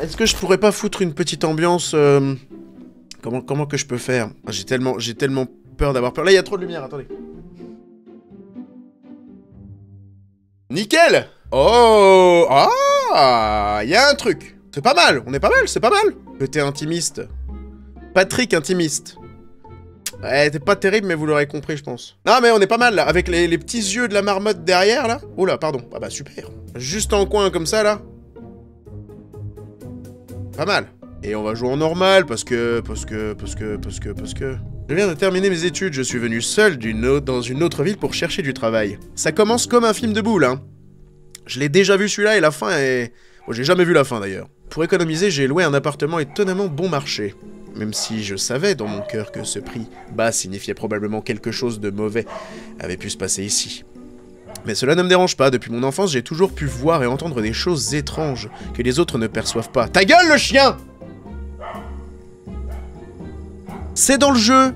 Est-ce que je pourrais pas foutre une petite ambiance comment que je peux faire? J'ai tellement peur d'avoir peur. Là, il y a trop de lumière, attendez. Nickel! Oh! Ah! Il y a un truc. C'est pas mal, on est pas mal, c'est pas mal. Côté intimiste. Patrick intimiste. Ouais, t'es pas terrible, mais vous l'aurez compris, je pense. Non, mais on est pas mal, là, avec les petits yeux de la marmotte derrière, là. Oh là, pardon. Ah bah, super. Juste en coin, comme ça, là. Pas mal. Et on va jouer en normal, parce que... Je viens de terminer mes études, je suis venu seul dans une autre ville pour chercher du travail. Ça commence comme un film de boule, hein. Je l'ai déjà vu celui-là, et la fin est... Bon, j'ai jamais vu la fin, d'ailleurs. Pour économiser, j'ai loué un appartement étonnamment bon marché. Même si je savais dans mon cœur que ce prix bas signifiait probablement quelque chose de mauvais avait pu se passer ici. Mais cela ne me dérange pas, depuis mon enfance, j'ai toujours pu voir et entendre des choses étranges que les autres ne perçoivent pas. Ta gueule, le chien! C'est dans le jeu!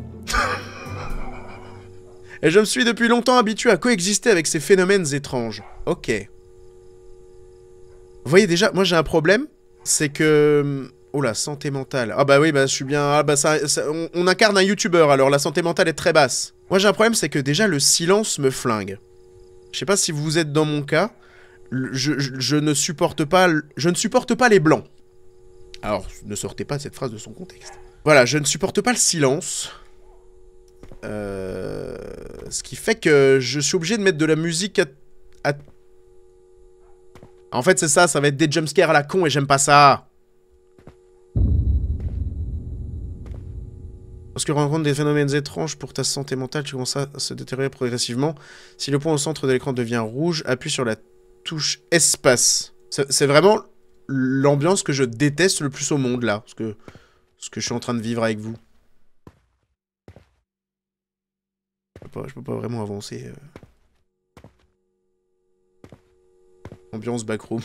Et je me suis depuis longtemps habitué à coexister avec ces phénomènes étranges. Ok. Vous voyez déjà, moi j'ai un problème, c'est que... Oh la santé mentale. Ah bah oui, bah je suis bien... Ah bah on incarne un youtubeur, alors la santé mentale est très basse. Moi j'ai un problème, c'est que déjà le silence me flingue. Je sais pas si vous êtes dans mon cas, je ne supporte pas... Je ne supporte pas les blancs. Alors, ne sortez pas cette phrase de son contexte. Voilà, je ne supporte pas le silence. Ce qui fait que je suis obligé de mettre de la musique à... En fait, c'est ça, ça va être des jumpscares à la con et j'aime pas ça. Lorsque tu rencontres des phénomènes étranges pour ta santé mentale, tu commences à se détériorer progressivement. Si le point au centre de l'écran devient rouge, appuie sur la touche espace. C'est vraiment l'ambiance que je déteste le plus au monde, là. Ce que je suis en train de vivre avec vous. Je peux pas vraiment avancer. Ambiance backroom.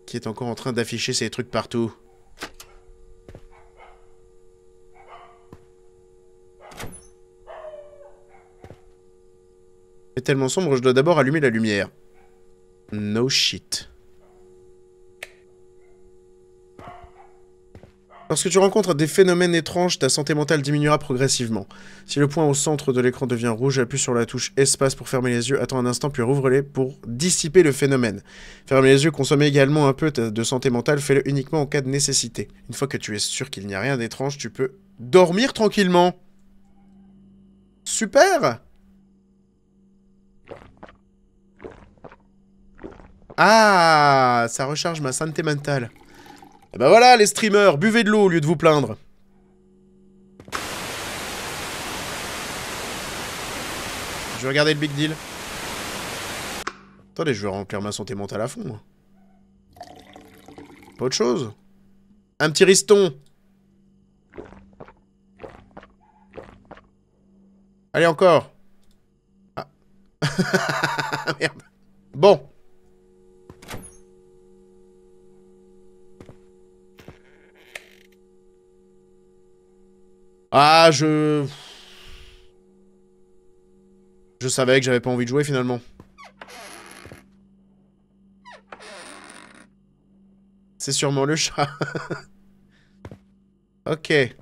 Qui est encore en train d'afficher ses trucs partout. C'est tellement sombre, je dois d'abord allumer la lumière. No shit. Lorsque tu rencontres des phénomènes étranges, ta santé mentale diminuera progressivement. Si le point au centre de l'écran devient rouge, appuie sur la touche espace pour fermer les yeux, attends un instant puis rouvre-les pour dissiper le phénomène. Fermer les yeux consomme également un peu de santé mentale, fais-le uniquement en cas de nécessité. Une fois que tu es sûr qu'il n'y a rien d'étrange, tu peux dormir tranquillement. Super! Ah, ça recharge ma santé mentale. Et bah voilà les streamers, buvez de l'eau au lieu de vous plaindre. Je vais regarder le big deal. Attendez, je vais remplir ma santé mentale à fond, moi. Pas autre chose. Un petit riston. Allez, encore. Ah. Merde. Bon. Ah, je savais que j'avais pas envie de jouer, finalement. C'est sûrement le chat. Ok. Je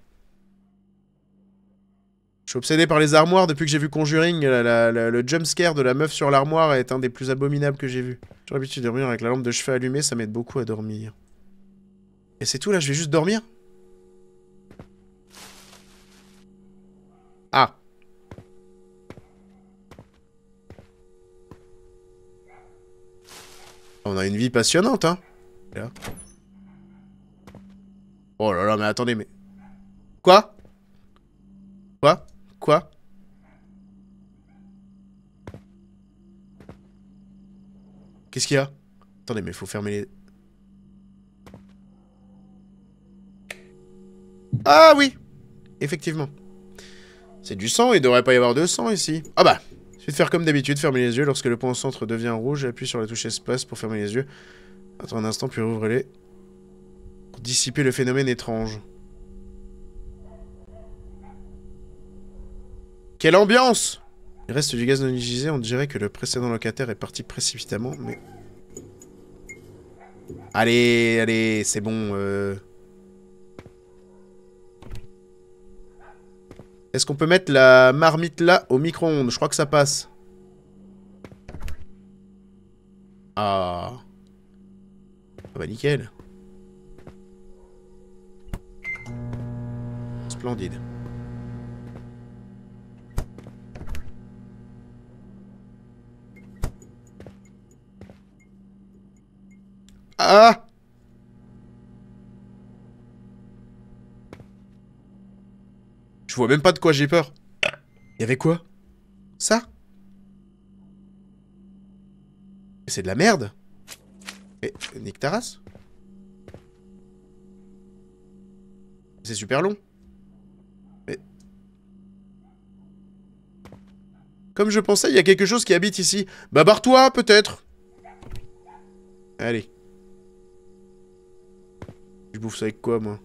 suis obsédé par les armoires depuis que j'ai vu Conjuring. Le jumpscare de la meuf sur l'armoire est un des plus abominables que j'ai vu. J'ai l'habitude de dormir avec la lampe de chevet allumée, ça m'aide beaucoup à dormir. Et c'est tout là, je vais juste dormir? Ah. On a une vie passionnante, hein. Là. Oh là là, mais attendez, mais... Quoi? Quoi? Quoi? Qu'est-ce qu'il y a? Attendez, mais faut fermer les... Ah oui! Effectivement. C'est du sang, il devrait pas y avoir de sang ici. Ah bah! Je vais faire comme d'habitude, fermer les yeux. Lorsque le point au centre devient rouge, appuie sur la touche espace pour fermer les yeux. Attends un instant, puis rouvre-les. Pour dissiper le phénomène étrange. Quelle ambiance! Il reste du gaz non utilisé, on dirait que le précédent locataire est parti précipitamment, mais... Allez, allez, c'est bon. Est-ce qu'on peut mettre la marmite là au micro-ondes? Je crois que ça passe. Ah. Ah bah nickel. Splendide. Ah! Je vois même pas de quoi j'ai peur. Il y avait quoi? Ça? C'est de la merde. Mais, nique ta race. C'est super long. Mais... Comme je pensais, il y a quelque chose qui habite ici. Bah barre-toi, peut-être. Allez. Je bouffe ça avec quoi, moi?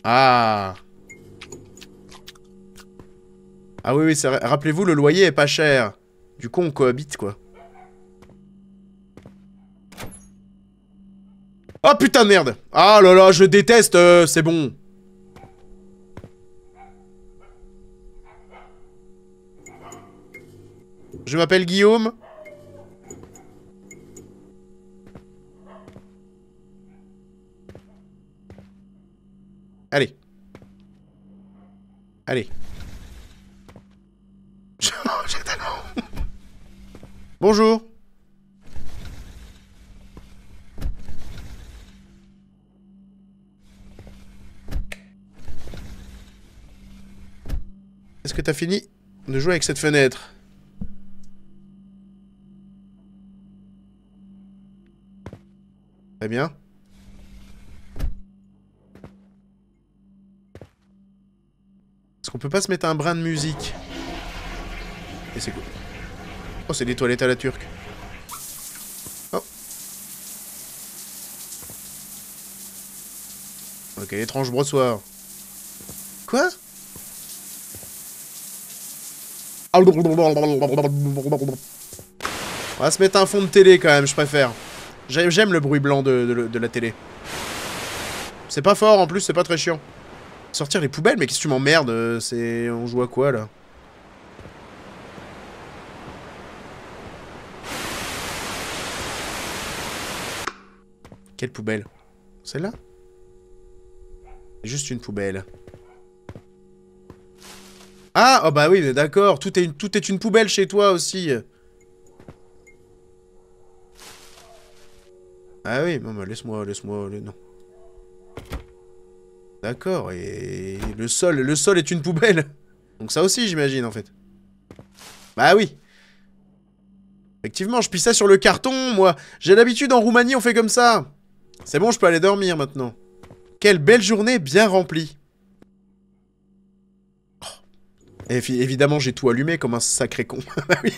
Ah. Ah oui, oui, rappelez-vous, le loyer est pas cher. Du coup, on cohabite, quoi. Oh putain de merde! Ah là là, je déteste, c'est bon. Je m'appelle Guillaume. Allez. Allez. J'ai tellement... Bonjour. Est-ce que t'as fini de jouer avec cette fenêtre? Très bien. Est-ce qu'on peut pas se mettre un brin de musique? Et c'est quoi? Oh, c'est des toilettes à la turque. Oh. Ok, étrange brossoir. Quoi? On va se mettre un fond de télé quand même, je préfère. J'aime le bruit blanc de la télé. C'est pas fort en plus, c'est pas très chiant. Sortir les poubelles, mais qu'est-ce que tu m'emmerdes? On joue à quoi là? Quelle poubelle? Celle-là? Juste une poubelle. Ah, oh bah oui, mais d'accord, tout est une poubelle chez toi aussi. Ah oui, non, bah laisse-moi, non. D'accord, et le sol est une poubelle. Donc ça aussi, j'imagine, en fait. Bah oui. Effectivement, je pissais sur le carton, moi. J'ai l'habitude, en Roumanie, on fait comme ça. C'est bon, je peux aller dormir, maintenant. Quelle belle journée bien remplie. Oh. Et évidemment, j'ai tout allumé comme un sacré con. Bah oui.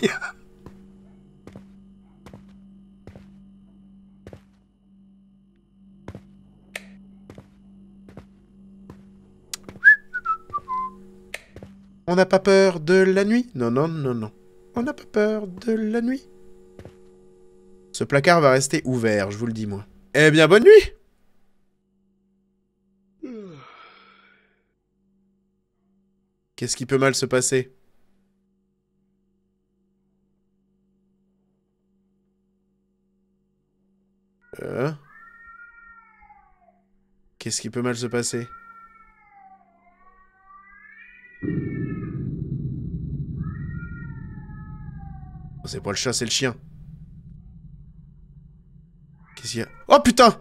On n'a pas peur de la nuit? Non, non, non, non. On n'a pas peur de la nuit. Ce placard va rester ouvert, je vous le dis, moi. Eh bien, bonne nuit! Qu'est-ce qui peut mal se passer? Qu'est-ce qui peut mal se passer? Oh, c'est pas le chat, c'est le chien. Qu'est-ce qu'il y a? Oh putain!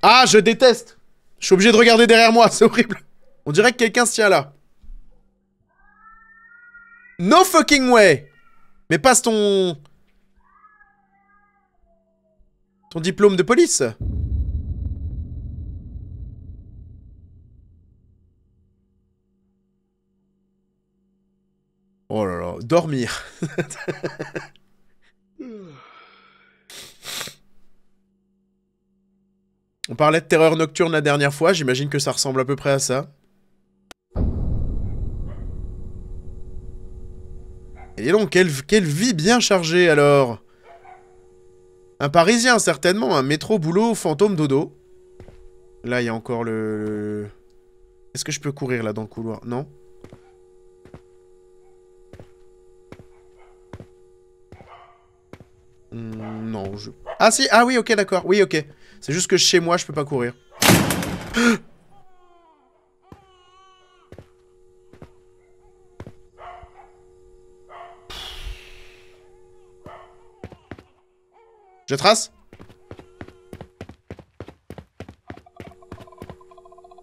Ah, je déteste! Je suis obligé de regarder derrière moi, c'est horrible. On dirait que quelqu'un se tient là. No fucking way! Mais passe ton... ton diplôme de police. Oh là là, dormir. On parlait de terreur nocturne la dernière fois, j'imagine que ça ressemble à peu près à ça. Et donc, quelle vie bien chargée, alors. Un Parisien, certainement. Un métro, boulot, fantôme, dodo. Là, il y a encore le... Est-ce que je peux courir, là, dans le couloir? Non. Non, je... Ah, si. Ah oui, ok, d'accord. Oui, ok. C'est juste que chez moi, je peux pas courir. Je trace?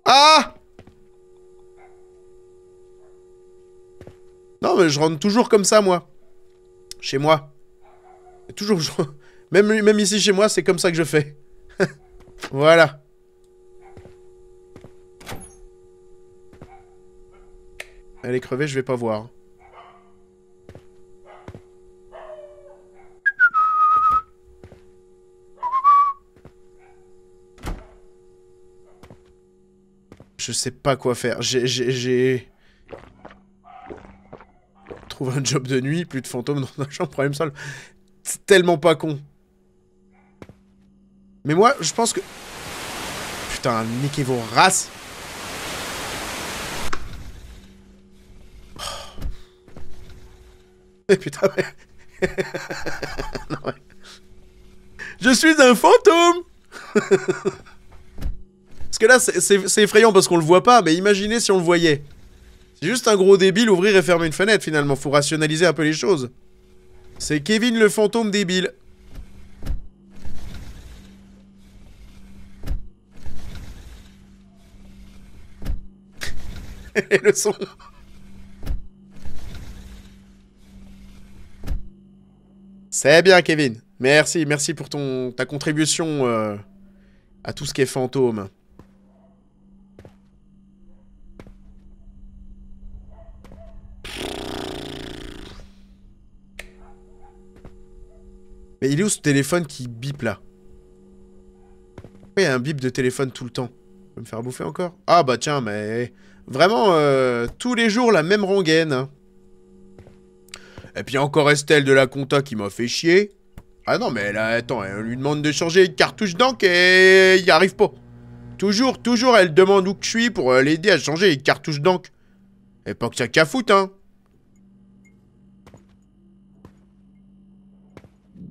Ah! Non, mais je rentre toujours comme ça, moi. Chez moi. Toujours... Même ici, chez moi, c'est comme ça que je fais. Voilà. Elle est crevée, je vais pas voir. Je sais pas quoi faire. J'ai... Trouve un job de nuit, plus de fantômes dans la chambre, problème seul. C'est tellement pas con. Mais moi, je pense que... Putain, niquez vos races. Mais putain, mais... Non, ouais. Je suis un fantôme. Parce que là, c'est effrayant parce qu'on le voit pas, mais imaginez si on le voyait. C'est juste un gros débile ouvrir et fermer une fenêtre, finalement. Faut rationaliser un peu les choses. C'est Kevin le fantôme débile. Et le son. C'est bien, Kevin. Merci, merci pour ta contribution à tout ce qui est fantôme. Mais il est où ce téléphone qui bip là? Pourquoi il y a un bip de téléphone tout le temps? Je vais me faire bouffer encore? Ah bah tiens, mais... Vraiment, tous les jours, la même rengaine. Hein. Et puis encore Estelle de la compta qui m'a fait chier. Ah non, mais là, attends, on lui demande de changer une cartouche d'encre et il n'y arrive pas. Toujours, elle demande où que je suis pour l'aider à changer les cartouches d'encre. Et pas que ça qu'à foutre, hein.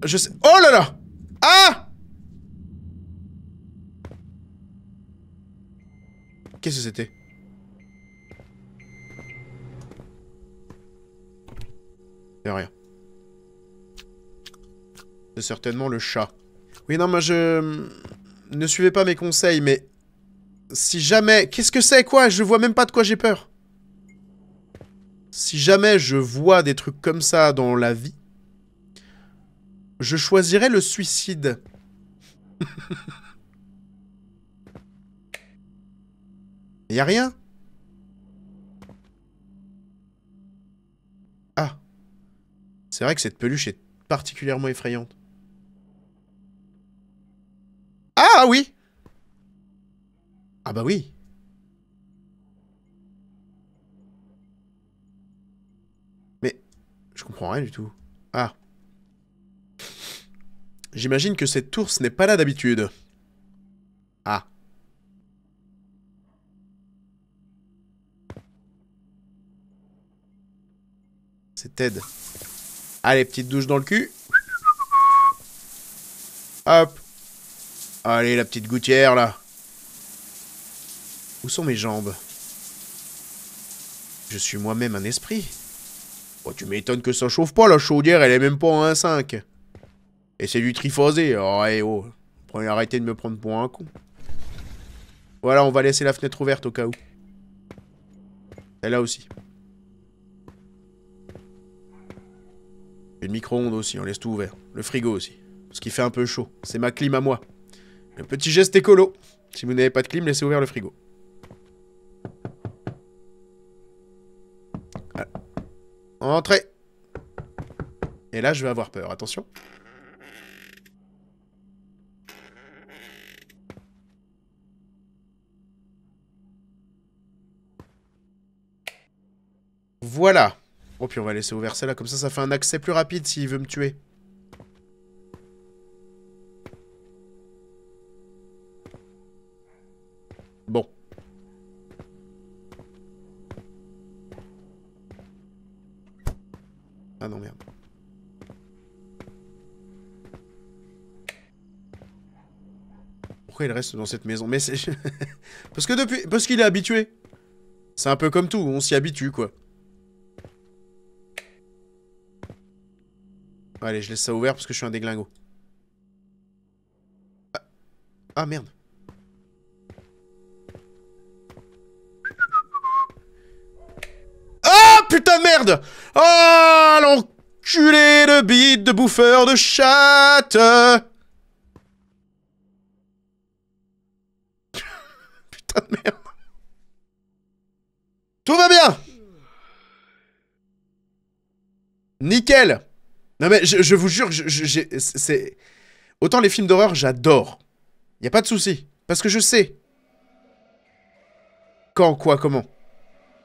Je sais... Oh là là! Ah! Qu'est-ce que c'était? C'est rien. C'est certainement le chat. Oui, non, moi je... Ne suivez pas mes conseils, mais... Si jamais... Qu'est-ce que c'est, quoi? Je vois même pas de quoi j'ai peur. Si jamais je vois des trucs comme ça dans la vie, je choisirais le suicide. Y a rien? Ah. C'est vrai que cette peluche est particulièrement effrayante. Ah oui! Ah bah oui. Mais... Je comprends rien du tout. Ah. J'imagine que cette ours n'est pas là d'habitude. Ah. C'est Ted. Allez, petite douche dans le cul. Hop. Allez, la petite gouttière, là. Où sont mes jambes? Je suis moi-même un esprit. Oh, tu m'étonnes que ça chauffe pas, la chaudière, elle est même pas en 1,5. Et c'est du triphasé. Oh, hey, oh. Arrêtez de me prendre pour un con. Voilà, on va laisser la fenêtre ouverte au cas où. Celle-là aussi. Et le micro-ondes aussi, on laisse tout ouvert. Le frigo aussi. Parce qu'il fait un peu chaud. C'est ma clim à moi. Le petit geste écolo. Si vous n'avez pas de clim, laissez ouvert le frigo. Voilà. Entrez. Et là, je vais avoir peur. Attention. Voilà. Oh, puis on va laisser ouvert celle-là, comme ça fait un accès plus rapide s'il veut me tuer. Bon. Ah non, merde. Pourquoi il reste dans cette maison? Mais c'est... Parce que depuis... Parce qu'il est habitué. C'est un peu comme tout, on s'y habitue, quoi. Allez, je laisse ça ouvert parce que je suis un déglingo. Ah merde. Ah, putain de merde! Oh, l'enculé de bite de bouffeur de chatte! Putain de merde. Tout va bien! Nickel! Non mais je vous jure, c'est... Autant les films d'horreur, j'adore. Y a pas de souci. Parce que je sais. Quand, quoi, comment.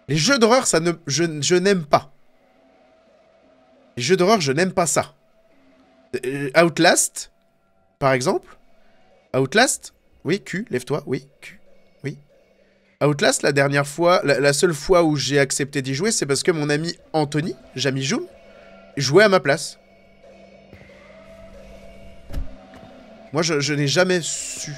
Les jeux d'horreur, ça ne... Je n'aime pas. Les jeux d'horreur, je n'aime pas ça. Outlast, par exemple. Outlast. Oui, Q, lève-toi. Oui, Q. Oui. Outlast, la dernière fois... La seule fois où j'ai accepté d'y jouer, c'est parce que mon ami Anthony, Jamy Joum, jouait à ma place. Moi, je n'ai jamais su.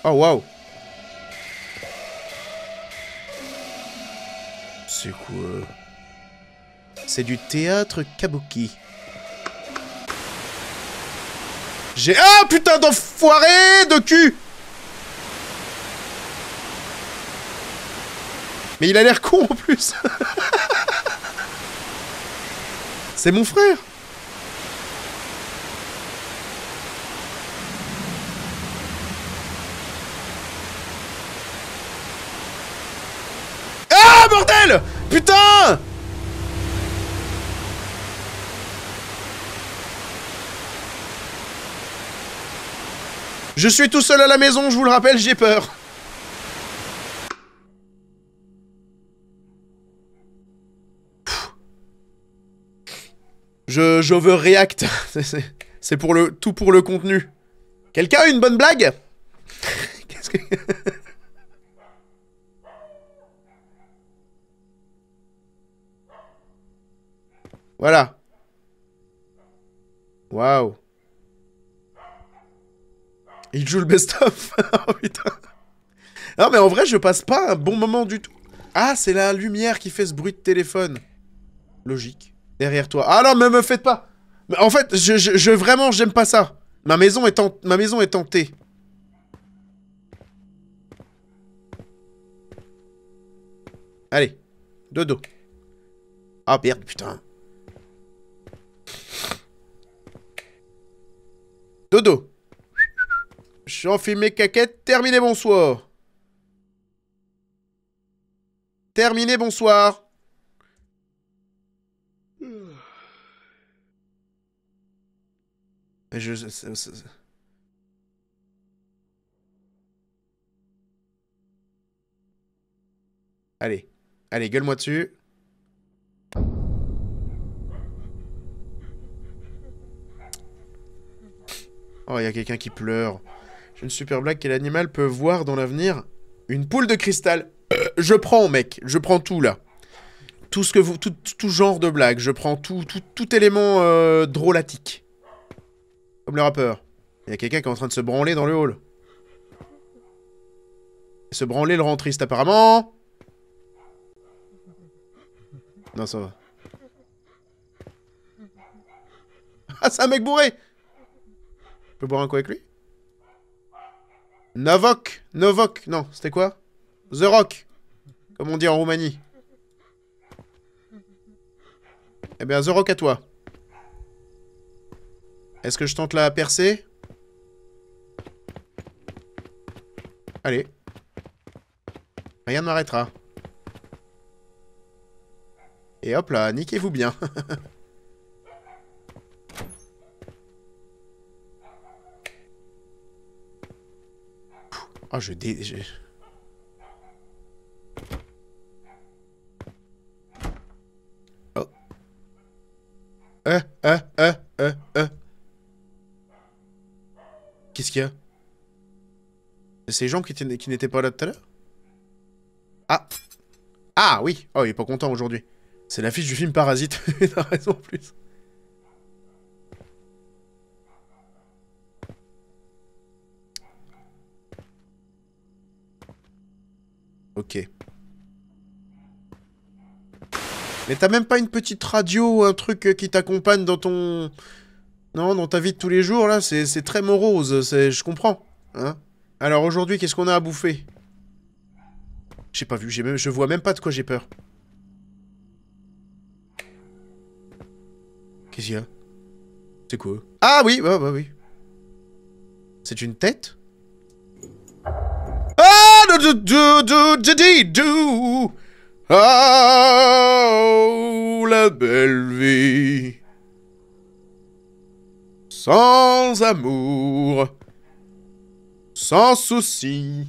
Oh, waouh. C'est quoi? C'est du théâtre kabuki. J'ai... Ah, putain d'enfoiré de cul! Mais il a l'air con en plus. C'est mon frère. Ah, bordel! Putain! Je suis tout seul à la maison, je vous le rappelle, j'ai peur. J'overreact. C'est pour le... Tout pour le contenu. Quelqu'un a une bonne blague? Qu'est-ce que... Voilà. Waouh. Il joue le best-of. Oh putain. Non mais en vrai, je passe pas un bon moment du tout. Ah, c'est la lumière qui fait ce bruit de téléphone. Logique. Derrière toi. Ah non, mais me faites pas. Mais en fait, vraiment, j'aime pas ça. Ma maison est tentée. Allez. Dodo. Ah merde, putain. Dodo. J'enfile mes caquettes. Terminé, bonsoir. Terminé, bonsoir. Allez. Allez, gueule-moi dessus. Oh, il y a quelqu'un qui pleure. J'ai une super blague. Quel animal peut voir dans l'avenir? Une poule de cristal. Je prends, mec. Je prends tout, là. Tout ce que vous... Tout genre de blague. Je prends tout élément drôlatique. Comme le rappeur. Il y a quelqu'un qui est en train de se branler dans le hall. Se branler le rend triste, apparemment. Non, ça va. Ah, c'est un mec bourré! Je peux boire un coup avec lui? Novok! Novok! Non, c'était quoi? The Rock! Comme on dit en Roumanie. Eh bien, The Rock à toi. Est-ce que je tente la percée? Allez. Rien ne m'arrêtera. Et hop là, niquez-vous bien. Ah, je dé... Oh. Qu'est-ce qu'il y a? C'est ces gens qui n'étaient pas là tout à l'heure? Ah. Ah, oui. Oh, il est pas content aujourd'hui. C'est l'affiche du film Parasite. T'as raison, en plus. Ok. Mais t'as même pas une petite radio ou un truc qui t'accompagne dans ton... Non, dans ta vie de tous les jours, là, c'est très morose, je comprends. Hein? Alors aujourd'hui, qu'est-ce qu'on a à bouffer? J'ai pas vu, je vois même pas de quoi j'ai peur. Qu'est-ce qu'il y a? C'est quoi? Ah oui, bah oui. C'est une tête? Ah, oh, la belle vie. Sans amour. Sans souci.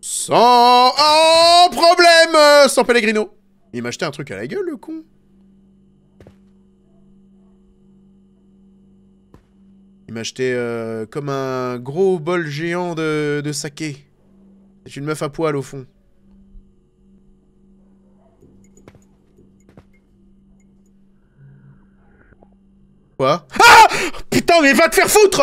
Sans... Oh, problème. Sans Pellegrino. Il m'a acheté un truc à la gueule, le con. Il m'a acheté comme un gros bol géant de saké. C'est une meuf à poil, au fond. Quoi? Ah! Putain, mais va te faire foutre!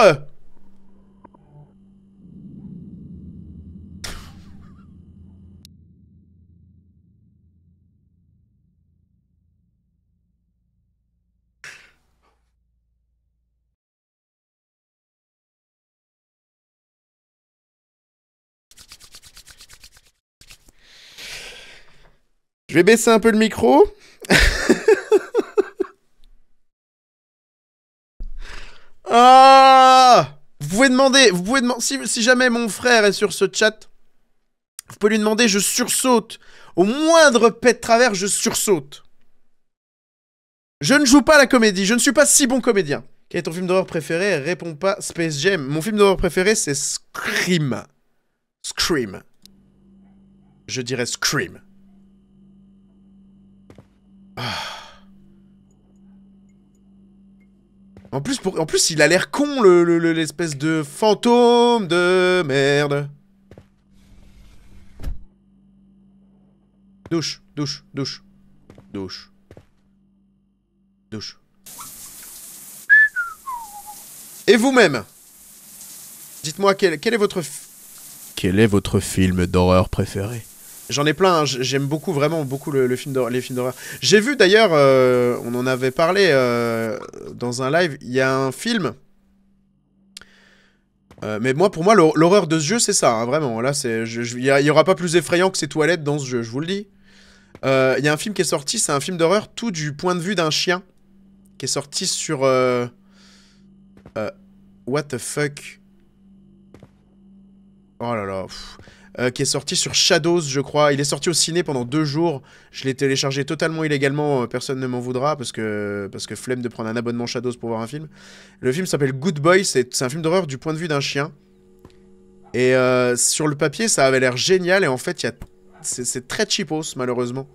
Je vais baisser un peu le micro. Ah! Vous pouvez demander, si jamais mon frère est sur ce chat, vous pouvez lui demander, je sursaute. Au moindre pet de travers, je sursaute. Je ne joue pas la comédie, je ne suis pas si bon comédien. Quel est ton film d'horreur préféré? Réponds pas Space Jam. Mon film d'horreur préféré, c'est Scream. Scream. Je dirais Scream. Ah. En plus, il a l'air con, l'espèce de fantôme de merde. Douche, douche, douche. Douche. Douche. Et vous-même? Dites-moi, quel est votre... Quel est votre film d'horreur préféré? J'en ai plein, hein. J'aime beaucoup, vraiment beaucoup les films d'horreur. J'ai vu d'ailleurs, on en avait parlé dans un live, il y a un film... mais moi, pour moi, l'horreur de ce jeu, c'est ça, hein, vraiment. Là, il y aura pas plus effrayant que ces toilettes dans ce jeu, je vous le dis. Il y a un film qui est sorti, c'est un film d'horreur, tout du point de vue d'un chien, qui est sorti sur... what the fuck? Oh là là... qui est sorti sur Shadows, je crois. Il est sorti au ciné pendant 2 jours. Je l'ai téléchargé totalement illégalement. Personne ne m'en voudra parce que flemme de prendre un abonnement Shadows pour voir un film. Le film s'appelle Good Boy. C'est un film d'horreur du point de vue d'un chien. Et sur le papier, ça avait l'air génial. Et en fait, c'est très cheapos, malheureusement.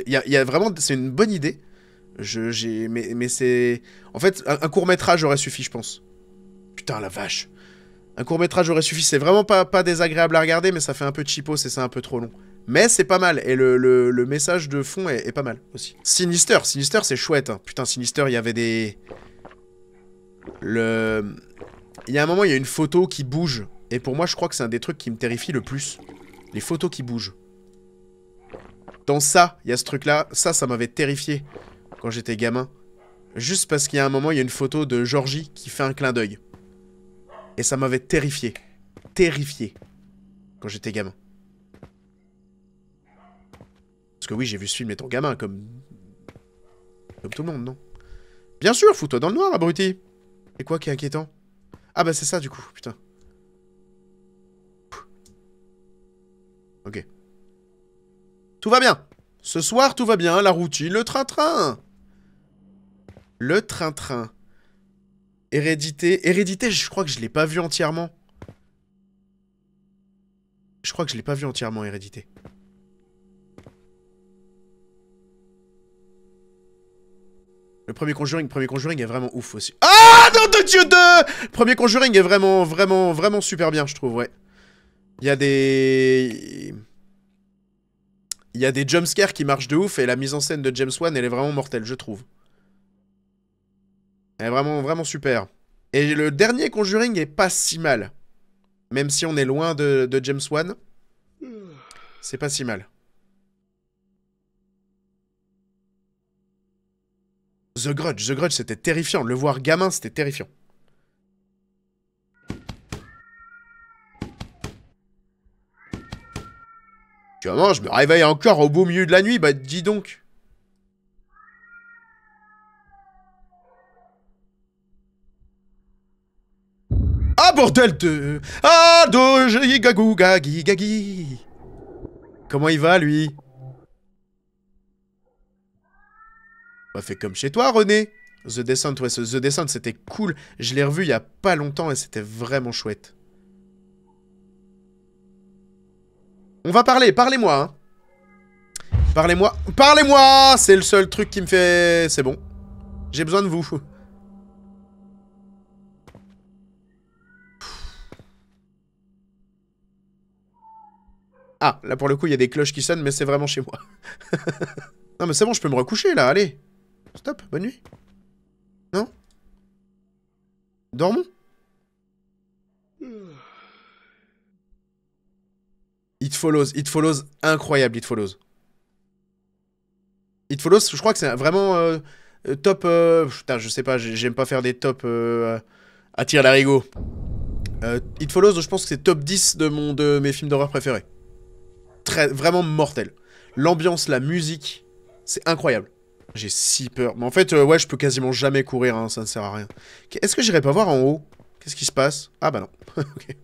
Il y a vraiment... C'est une bonne idée. Mais c'est... En fait, un court-métrage aurait suffi, je pense. Putain, la vache. Un court-métrage aurait suffi, c'est vraiment pas désagréable à regarder, mais ça fait un peu cheapos et c'est un peu trop long. Mais c'est pas mal, et le message de fond est pas mal, aussi. Sinister c'est chouette, hein. Putain, Sinister, il y avait des... Il y a un moment, il y a une photo qui bouge, et pour moi, je crois que c'est un des trucs qui me terrifie le plus. Les photos qui bougent. Dans ça, il y a ce truc-là, ça m'avait terrifié quand j'étais gamin. Juste parce qu'il y a un moment, il y a une photo de Georgie qui fait un clin d'œil. Et ça m'avait terrifié. Terrifié. Quand j'étais gamin. Parce que oui, j'ai vu ce film étant gamin, comme tout le monde, non? Bien sûr, fous-toi dans le noir, abruti. Et quoi qui est inquiétant? Ah bah c'est ça, du coup, putain. Ok. Tout va bien. Ce soir, tout va bien. La routine, le train-train. Le train-train. Hérédité, je crois que je l'ai pas vu entièrement. Je crois que je l'ai pas vu entièrement, Hérédité. Le premier Conjuring est vraiment ouf aussi. Ah, non de Dieu 2! Premier Conjuring est vraiment super bien, je trouve, ouais. Il y a des... Il y a des jumpscares qui marchent de ouf et la mise en scène de James Wan, elle est vraiment mortelle, je trouve. Elle est vraiment super. Et le dernier Conjuring est pas si mal. Même si on est loin de James Wan, c'est pas si mal. The Grudge c'était terrifiant. Le voir gamin, c'était terrifiant. Comment je me réveille encore au beau milieu de la nuit? Bah dis donc. Ah bordel de... Ah do gagou gagi gagi. Comment il va lui? Bah fais comme chez toi René. The Descent, ouais, The Descent c'était cool. Je l'ai revu il y a pas longtemps et c'était vraiment chouette. On va parler, parlez-moi hein. Parlez-moi. C'est le seul truc qui me fait... C'est bon. J'ai besoin de vous. Ah, là pour le coup, il y a des cloches qui sonnent, mais c'est vraiment chez moi. Non, mais c'est bon, je peux me recoucher, là, allez. Stop, bonne nuit. Non? Dormons. It Follows, incroyable, It Follows. It Follows, je crois que c'est vraiment top... putain, je sais pas, j'aime pas faire des tops à tir l'arigot. It Follows, je pense que c'est top 10 de mes films d'horreur préférés. Vraiment mortel. L'ambiance, la musique, c'est incroyable. J'ai si peur. Mais en fait, ouais, je peux quasiment jamais courir, hein, ça ne sert à rien. Est-ce que j'irai pas voir en haut? Qu'est-ce qui se passe? Ah bah non. Ok.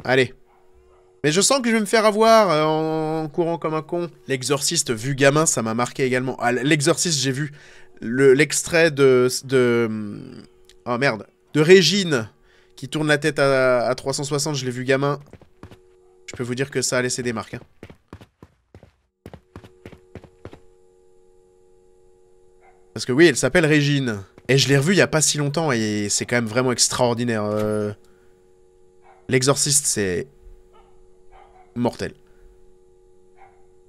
Allez. Mais je sens que je vais me faire avoir en courant comme un con. L'exorciste vu gamin, ça m'a marqué également. Ah, l'exorciste, j'ai vu l'extrait de... Oh merde. De Régine, qui tourne la tête à 360, je l'ai vu gamin. Je peux vous dire que ça a laissé des marques. Hein. Parce que oui, elle s'appelle Régine. Et je l'ai revue il y a pas si longtemps et c'est quand même vraiment extraordinaire. L'exorciste, c'est... mortel.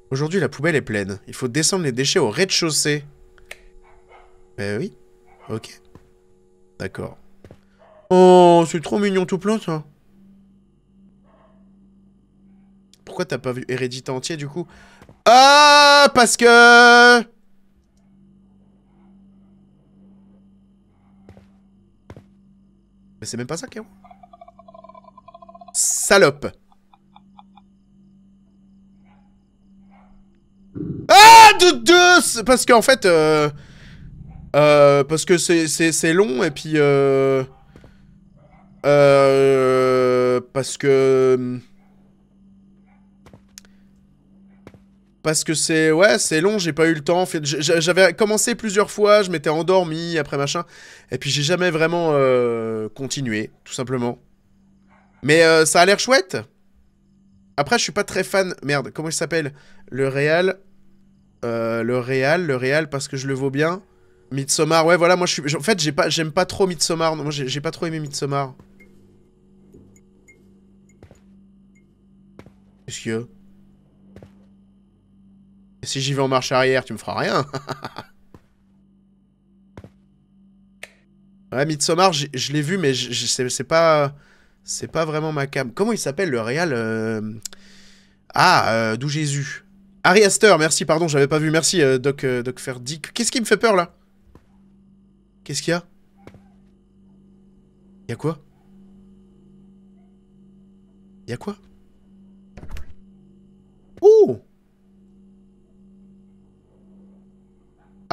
Aujourd'hui, la poubelle est pleine. Il faut descendre les déchets au rez-de-chaussée. Oui. Ok. D'accord. Oh, c'est trop mignon tout plein, ça. Pourquoi t'as pas vu Hérédité entier, du coup? Ah, parce que... Mais c'est même pas ça, Kéro. Salope. Ah, parce qu'en fait... parce que c'est long, et puis... parce que... Parce que c'est... Ouais, c'est long, j'ai pas eu le temps. En fait, j'avais commencé plusieurs fois, je m'étais endormi, après machin. Et puis j'ai jamais vraiment continué, tout simplement. Mais ça a l'air chouette. Après, je suis pas très fan... Merde, comment il s'appelle? Le Réal. Le Réal, parce que je le vaux bien. Midsommar, ouais, voilà, moi je suis... En fait, j'aime pas trop Midsommar. Moi, j'ai pas trop aimé Midsommar. Qu'est-ce qu'il y a? Si j'y vais en marche arrière, tu me feras rien. Ouais, Midsommar, je l'ai vu, mais c'est pas... C'est pas vraiment ma cam. Comment il s'appelle, le réal Ah, d'où Jésus. Ari Aster, merci, pardon, j'avais pas vu. Merci, Doc Ferdic. Qu'est-ce qui me fait peur, là? Qu'est-ce qu'il y a? Y'a quoi? Y'a quoi? Oh!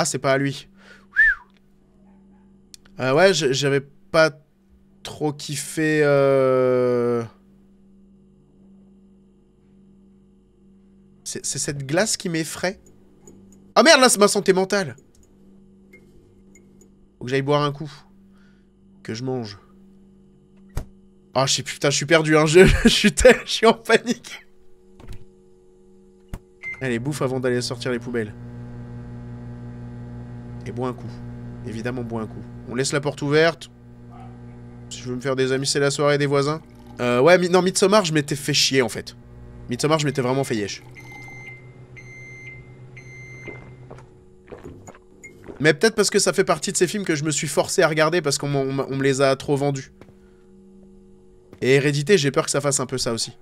Ah, c'est pas à lui. Ouais, j'avais pas trop kiffé... C'est cette glace qui m'effraie. Ah merde, là, c'est ma santé mentale. Faut que j'aille boire un coup. Que je mange. Oh, putain, je suis perdu, hein. Je suis en panique. Allez, bouffe avant d'aller sortir les poubelles. Et bois un coup. Évidemment, bois un coup. On laisse la porte ouverte. Si je veux me faire des amis, c'est la soirée des voisins. Ouais, non, Midsommar, je m'étais fait chier, en fait. Midsommar, je m'étais vraiment fait yesh. Mais peut-être parce que ça fait partie de ces films que je me suis forcé à regarder parce qu'on me les a trop vendus. Et Hérédité, j'ai peur que ça fasse un peu ça aussi.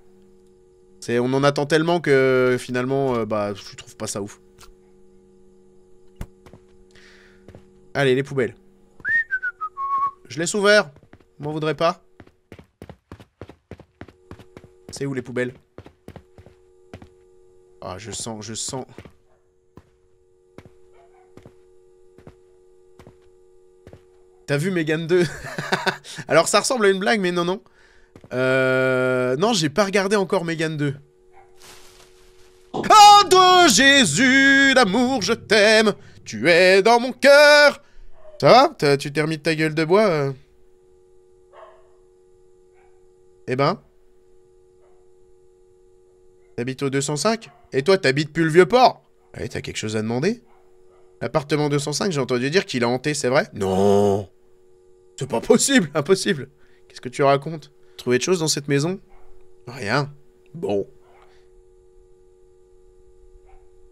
On en attend tellement que finalement, bah, je trouve pas ça ouf. Allez, les poubelles. Je laisse ouvert. M'en voudrais pas. C'est où les poubelles? Ah, je sens... T'as vu Megan 2? Alors ça ressemble à une blague, mais non, non. Non, j'ai pas regardé encore Megan 2. Oh de Jésus, d'amour, je t'aime. Tu es dans mon cœur. Ça va? Tu t'es remis de ta gueule de bois Eh ben? T'habites au 205? Et toi, t'habites plus le Vieux-Port? Ouais, t'as quelque chose à demander? L'appartement 205, j'ai entendu dire qu'il a hanté, c'est vrai? Non! C'est pas possible, impossible. Qu'est-ce que tu racontes? Trouvé de choses dans cette maison? Rien. Bon.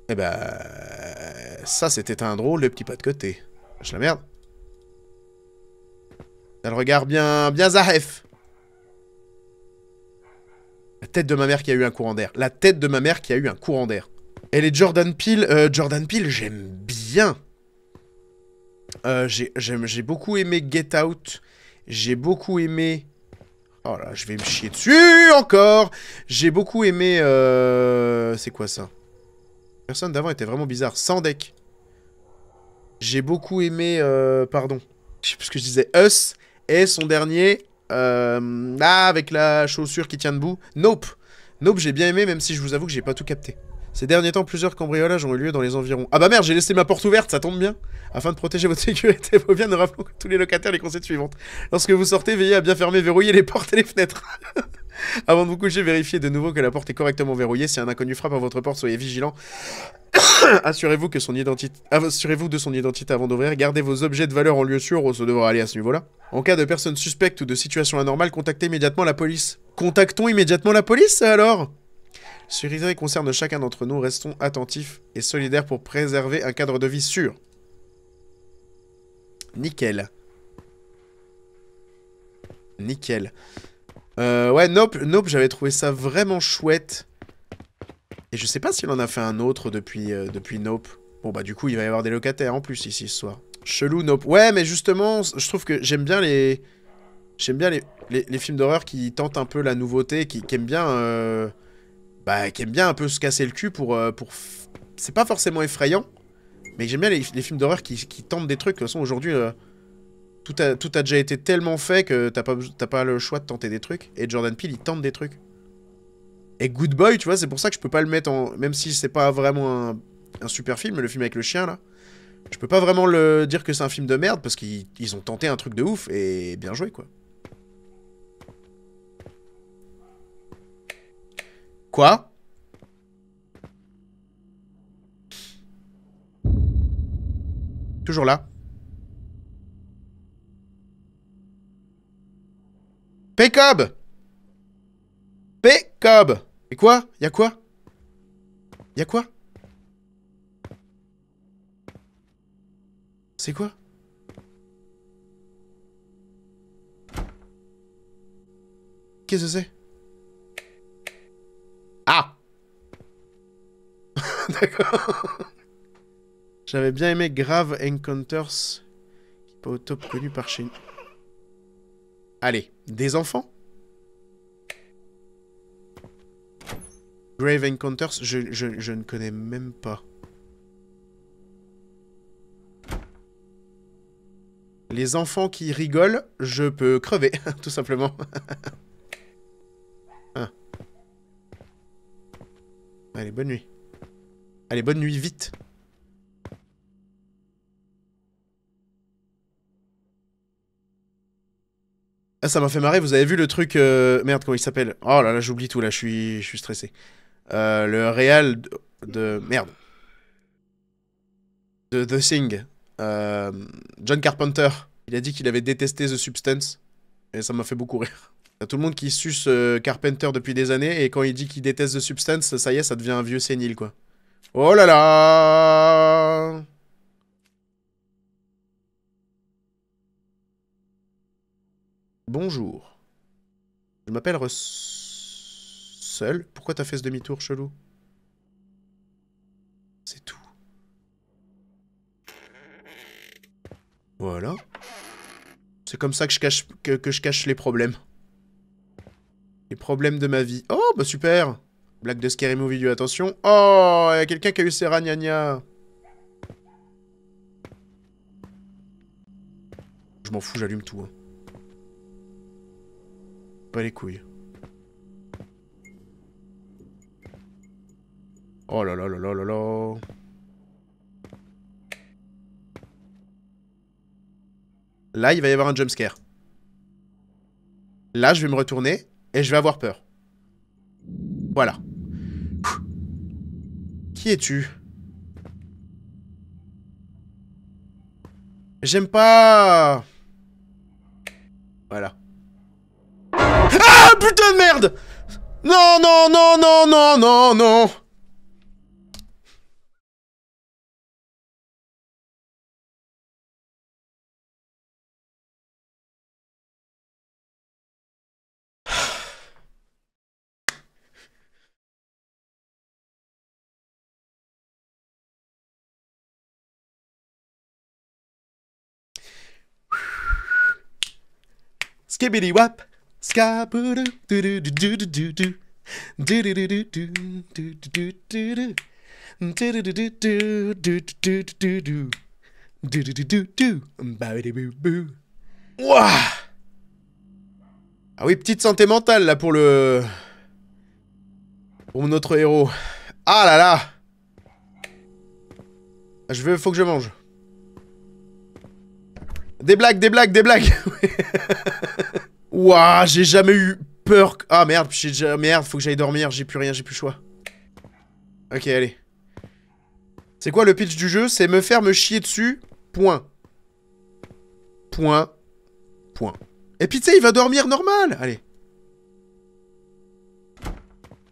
Eh ben... Ça, c'était un drôle de petit pas de côté. Je la merde. T'as le regard bien zahef. La tête de ma mère qui a eu un courant d'air. La tête de ma mère qui a eu un courant d'air. Et les Jordan Peele... Jordan Peele, j'aime bien. J'ai beaucoup aimé Get Out. J'ai beaucoup aimé... Oh là, je vais me chier dessus encore. J'ai beaucoup aimé... C'est quoi ça? La personne d'avant était vraiment bizarre. Sans deck. J'ai beaucoup aimé... Pardon. Je sais plus ce que je disais. Us. Et son dernier... Ah, avec la chaussure qui tient debout. Nope. Nope, j'ai bien aimé, même si je vous avoue que j'ai pas tout capté. Ces derniers temps, plusieurs cambriolages ont eu lieu dans les environs. Ah bah merde, j'ai laissé ma porte ouverte, ça tombe bien. Afin de protéger votre sécurité, faut bien nous rappelons que tous les locataires les consignes suivantes. Lorsque vous sortez, veillez à bien fermer, verrouiller les portes et les fenêtres. Avant de vous coucher, vérifiez de nouveau que la porte est correctement verrouillée. Si un inconnu frappe à votre porte, soyez vigilant. Assurez-vous de son identité avant d'ouvrir. Gardez vos objets de valeur en lieu sûr, ça devra aller à ce niveau-là. En cas de personne suspecte ou de situation anormale, contactez immédiatement la police. Contactons immédiatement la police, alors? Ce rituel concerne chacun d'entre nous. Restons attentifs et solidaires pour préserver un cadre de vie sûr. Nickel. Nickel. Ouais, Nope, j'avais trouvé ça vraiment chouette. Et je sais pas s'il en a fait un autre depuis Nope. Bon bah du coup, il va y avoir des locataires en plus ici ce soir. Chelou, Nope. Ouais, mais justement, je trouve que j'aime bien les... J'aime bien les films d'horreur qui tentent un peu la nouveauté, qui aiment bien... Bah, qui aime bien un peu se casser le cul pour... C'est pas forcément effrayant, mais j'aime bien les films d'horreur qui tentent des trucs. De toute façon, aujourd'hui, tout a déjà été tellement fait que t'as pas le choix de tenter des trucs. Et Jordan Peele, il tente des trucs. Et Good Boy, tu vois, c'est pour ça que je peux pas le mettre en... Même si c'est pas vraiment un super film, le film avec le chien, là. Je peux pas vraiment le dire que c'est un film de merde, parce qu'ils ont tenté un truc de ouf, et bien joué, quoi. Quoi? Toujours là. Pécob! Pécob! Et quoi? Y'a quoi? Y'a quoi? C'est quoi? Qu'est-ce que c'est? Ah! D'accord. J'avais bien aimé Grave Encounters, qui n'est pas au top connu par chez nous. Allez, des enfants? Grave Encounters, je ne connais même pas. Les enfants qui rigolent, je peux crever, tout simplement. Ah. Allez, bonne nuit. Allez, bonne nuit, vite. Ah, ça m'a fait marrer, vous avez vu le truc... Merde, comment il s'appelle? Oh là là, j'oublie tout, là, je suis stressé. Le réal Merde. De The Thing. Euh, John Carpenter. Il a dit qu'il avait détesté The Substance. Et ça m'a fait beaucoup rire. T'as tout le monde qui suce Carpenter depuis des années, et quand il dit qu'il déteste The Substance, ça y est, ça devient un vieux sénile, quoi. Oh là là! Bonjour. Je m'appelle Russell. Pourquoi t'as fait ce demi-tour, chelou? C'est tout. Voilà. C'est comme ça que je cache les problèmes. Les problèmes de ma vie. Oh, bah super! Blague de Scary Movie du attention. Oh, il y a quelqu'un qui a eu ses rats, gna gna. Je m'en fous, j'allume tout. Hein. Pas les couilles. Oh là là là là là là. Là, il va y avoir un jumpscare. Là, je vais me retourner et je vais avoir peur. Voilà. Qui es-tu? J'aime pas... Voilà. Ah, putain de merde! Non, non, non, non, non, non, non! Skibbity wap, skaboodoo, doo doo doo doo doo doo, doo doo doo doo doo doo doo doo. Ouah. Ah oui, petite santé mentale là pour le... Pour notre héros. Ah là là. Faut que je mange. Des blagues, des blagues, des blagues. Ouah, j'ai jamais eu peur. Ah merde, merde, faut que j'aille dormir, j'ai plus rien, j'ai plus le choix. Ok, allez. C'est quoi le pitch du jeu? C'est me faire me chier dessus, point. Point. Point. Et puis tu sais, il va dormir normal. Allez.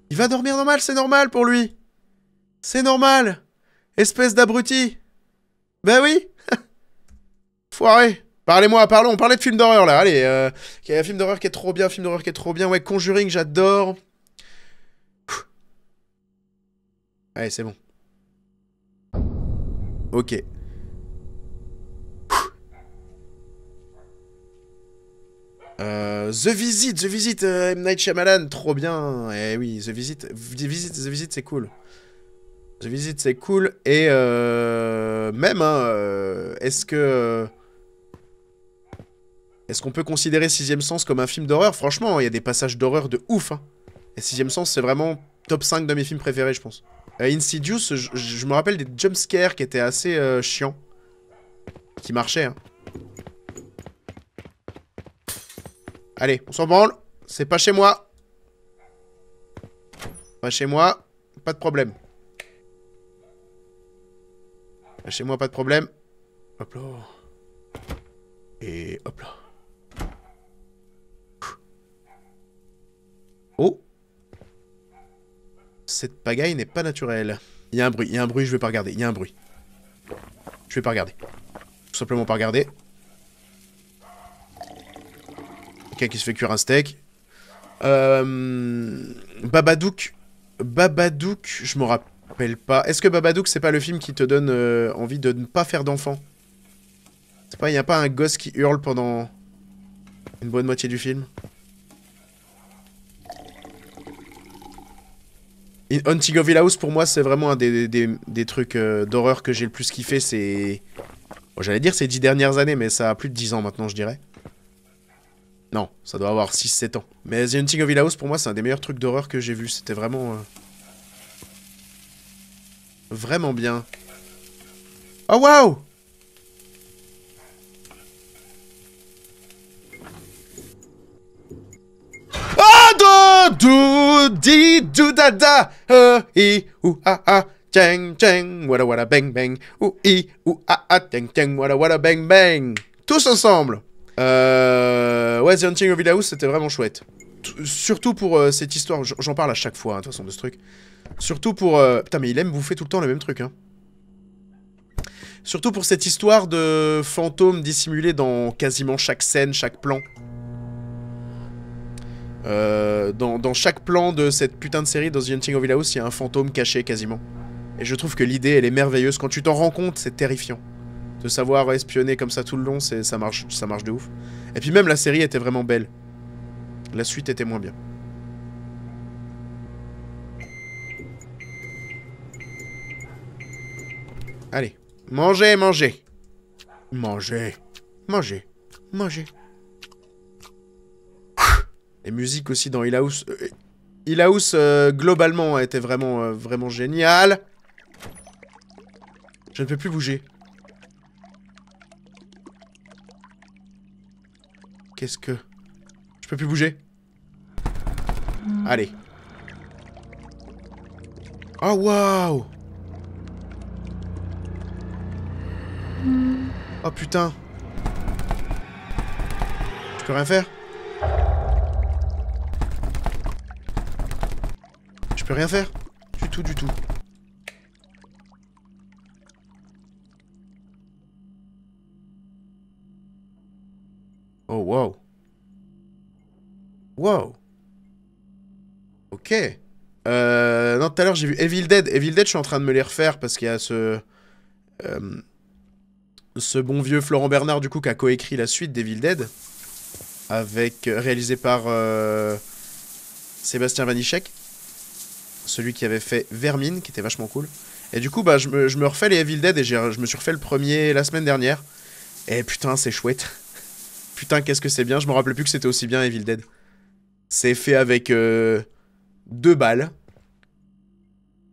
Il va dormir normal, c'est normal pour lui. C'est normal. Espèce d'abruti. Ben oui. Foiré. Parlez-moi, parlons, parlez de film d'horreur là, allez. Il y a un film d'horreur qui est trop bien, film d'horreur qui est trop bien. Ouais, Conjuring, j'adore. Allez, c'est bon. Ok. The Visit, M. Night Shyamalan, trop bien. Eh oui, The Visit, c'est cool. The Visit, c'est cool. Et même, hein, est-ce qu'on peut considérer Sixième Sens comme un film d'horreur? Franchement, il y a des passages d'horreur de ouf. Hein. Et Sixième Sens, c'est vraiment top 5 de mes films préférés, je pense. Insidious, je me rappelle des jumpscares qui étaient assez chiants. Qui marchaient, hein. Allez, on s'en branle. C'est pas chez moi. Pas chez moi. Pas de problème. Pas chez moi, pas de problème. Hop là. Et hop là. Oh. Cette pagaille n'est pas naturelle. Il y a un bruit, je vais pas regarder. Il y a un bruit. Je vais pas regarder. Tout simplement pas regarder. Quelqu'un qui se fait cuire un steak. Babadook. Babadook, je me rappelle pas. Est-ce que Babadook, c'est pas le film qui te donne envie de ne pas faire d'enfant? C'est pas, y a pas un gosse qui hurle pendant une bonne moitié du film? Haunting of Hill House, pour moi, c'est vraiment un des trucs d'horreur que j'ai le plus kiffé. C'est... Bon, j'allais dire ces 10 dernières années, mais ça a plus de 10 ans maintenant, je dirais. Non, ça doit avoir 6-7 ans. Mais The Haunting of Hill House, pour moi, c'est un des meilleurs trucs d'horreur que j'ai vu. C'était vraiment... vraiment bien. Oh, waouh! di do da da, i ou ah, tchang tchang, wada wada bang bang, ou i ou ah, tchang tchang, wada wada bang bang. Tous ensemble. Ouais, The Haunting of Hill House, c'était vraiment chouette. Surtout pour cette histoire, j'en parle à chaque fois, hein, de toute façon, de ce truc. Surtout pour... Putain, mais il aime bouffer tout le temps le même truc, hein. Surtout pour cette histoire de fantômes dissimulés dans quasiment chaque scène, chaque plan. Dans chaque plan de cette putain de série, dans The Haunting of Hill House, il y a un fantôme caché quasiment. Et je trouve que l'idée, elle est merveilleuse. Quand tu t'en rends compte, c'est terrifiant. De savoir espionner comme ça tout le long, ça marche de ouf. Et puis même la série était vraiment belle. La suite était moins bien. Allez. Mangez, mangez. Mangez. Mangez. Mangez. Les musiques aussi dans Hill House. Hill House, globalement, a été vraiment génial. Je ne peux plus bouger. Qu'est-ce que... Je peux plus bouger. Allez. Oh, waouh. Oh, putain. Je peux rien faire. Je peux rien faire. Du tout, du tout. Oh, wow. Wow. Ok. Non, tout à l'heure, j'ai vu Evil Dead. Evil Dead, je suis en train de me les refaire parce qu'il y a ce bon vieux Florent Bernard, du coup, qui a coécrit la suite d'Evil Dead. Avec... réalisé par... Sébastien Vanitschek. Celui qui avait fait Vermine, qui était vachement cool. Et du coup, bah, je me refais les Evil Dead et je me suis refait le premier la semaine dernière. Et putain, c'est chouette. Putain, qu'est-ce que c'est bien. Je me rappelais plus que c'était aussi bien Evil Dead. C'est fait avec 2 balles.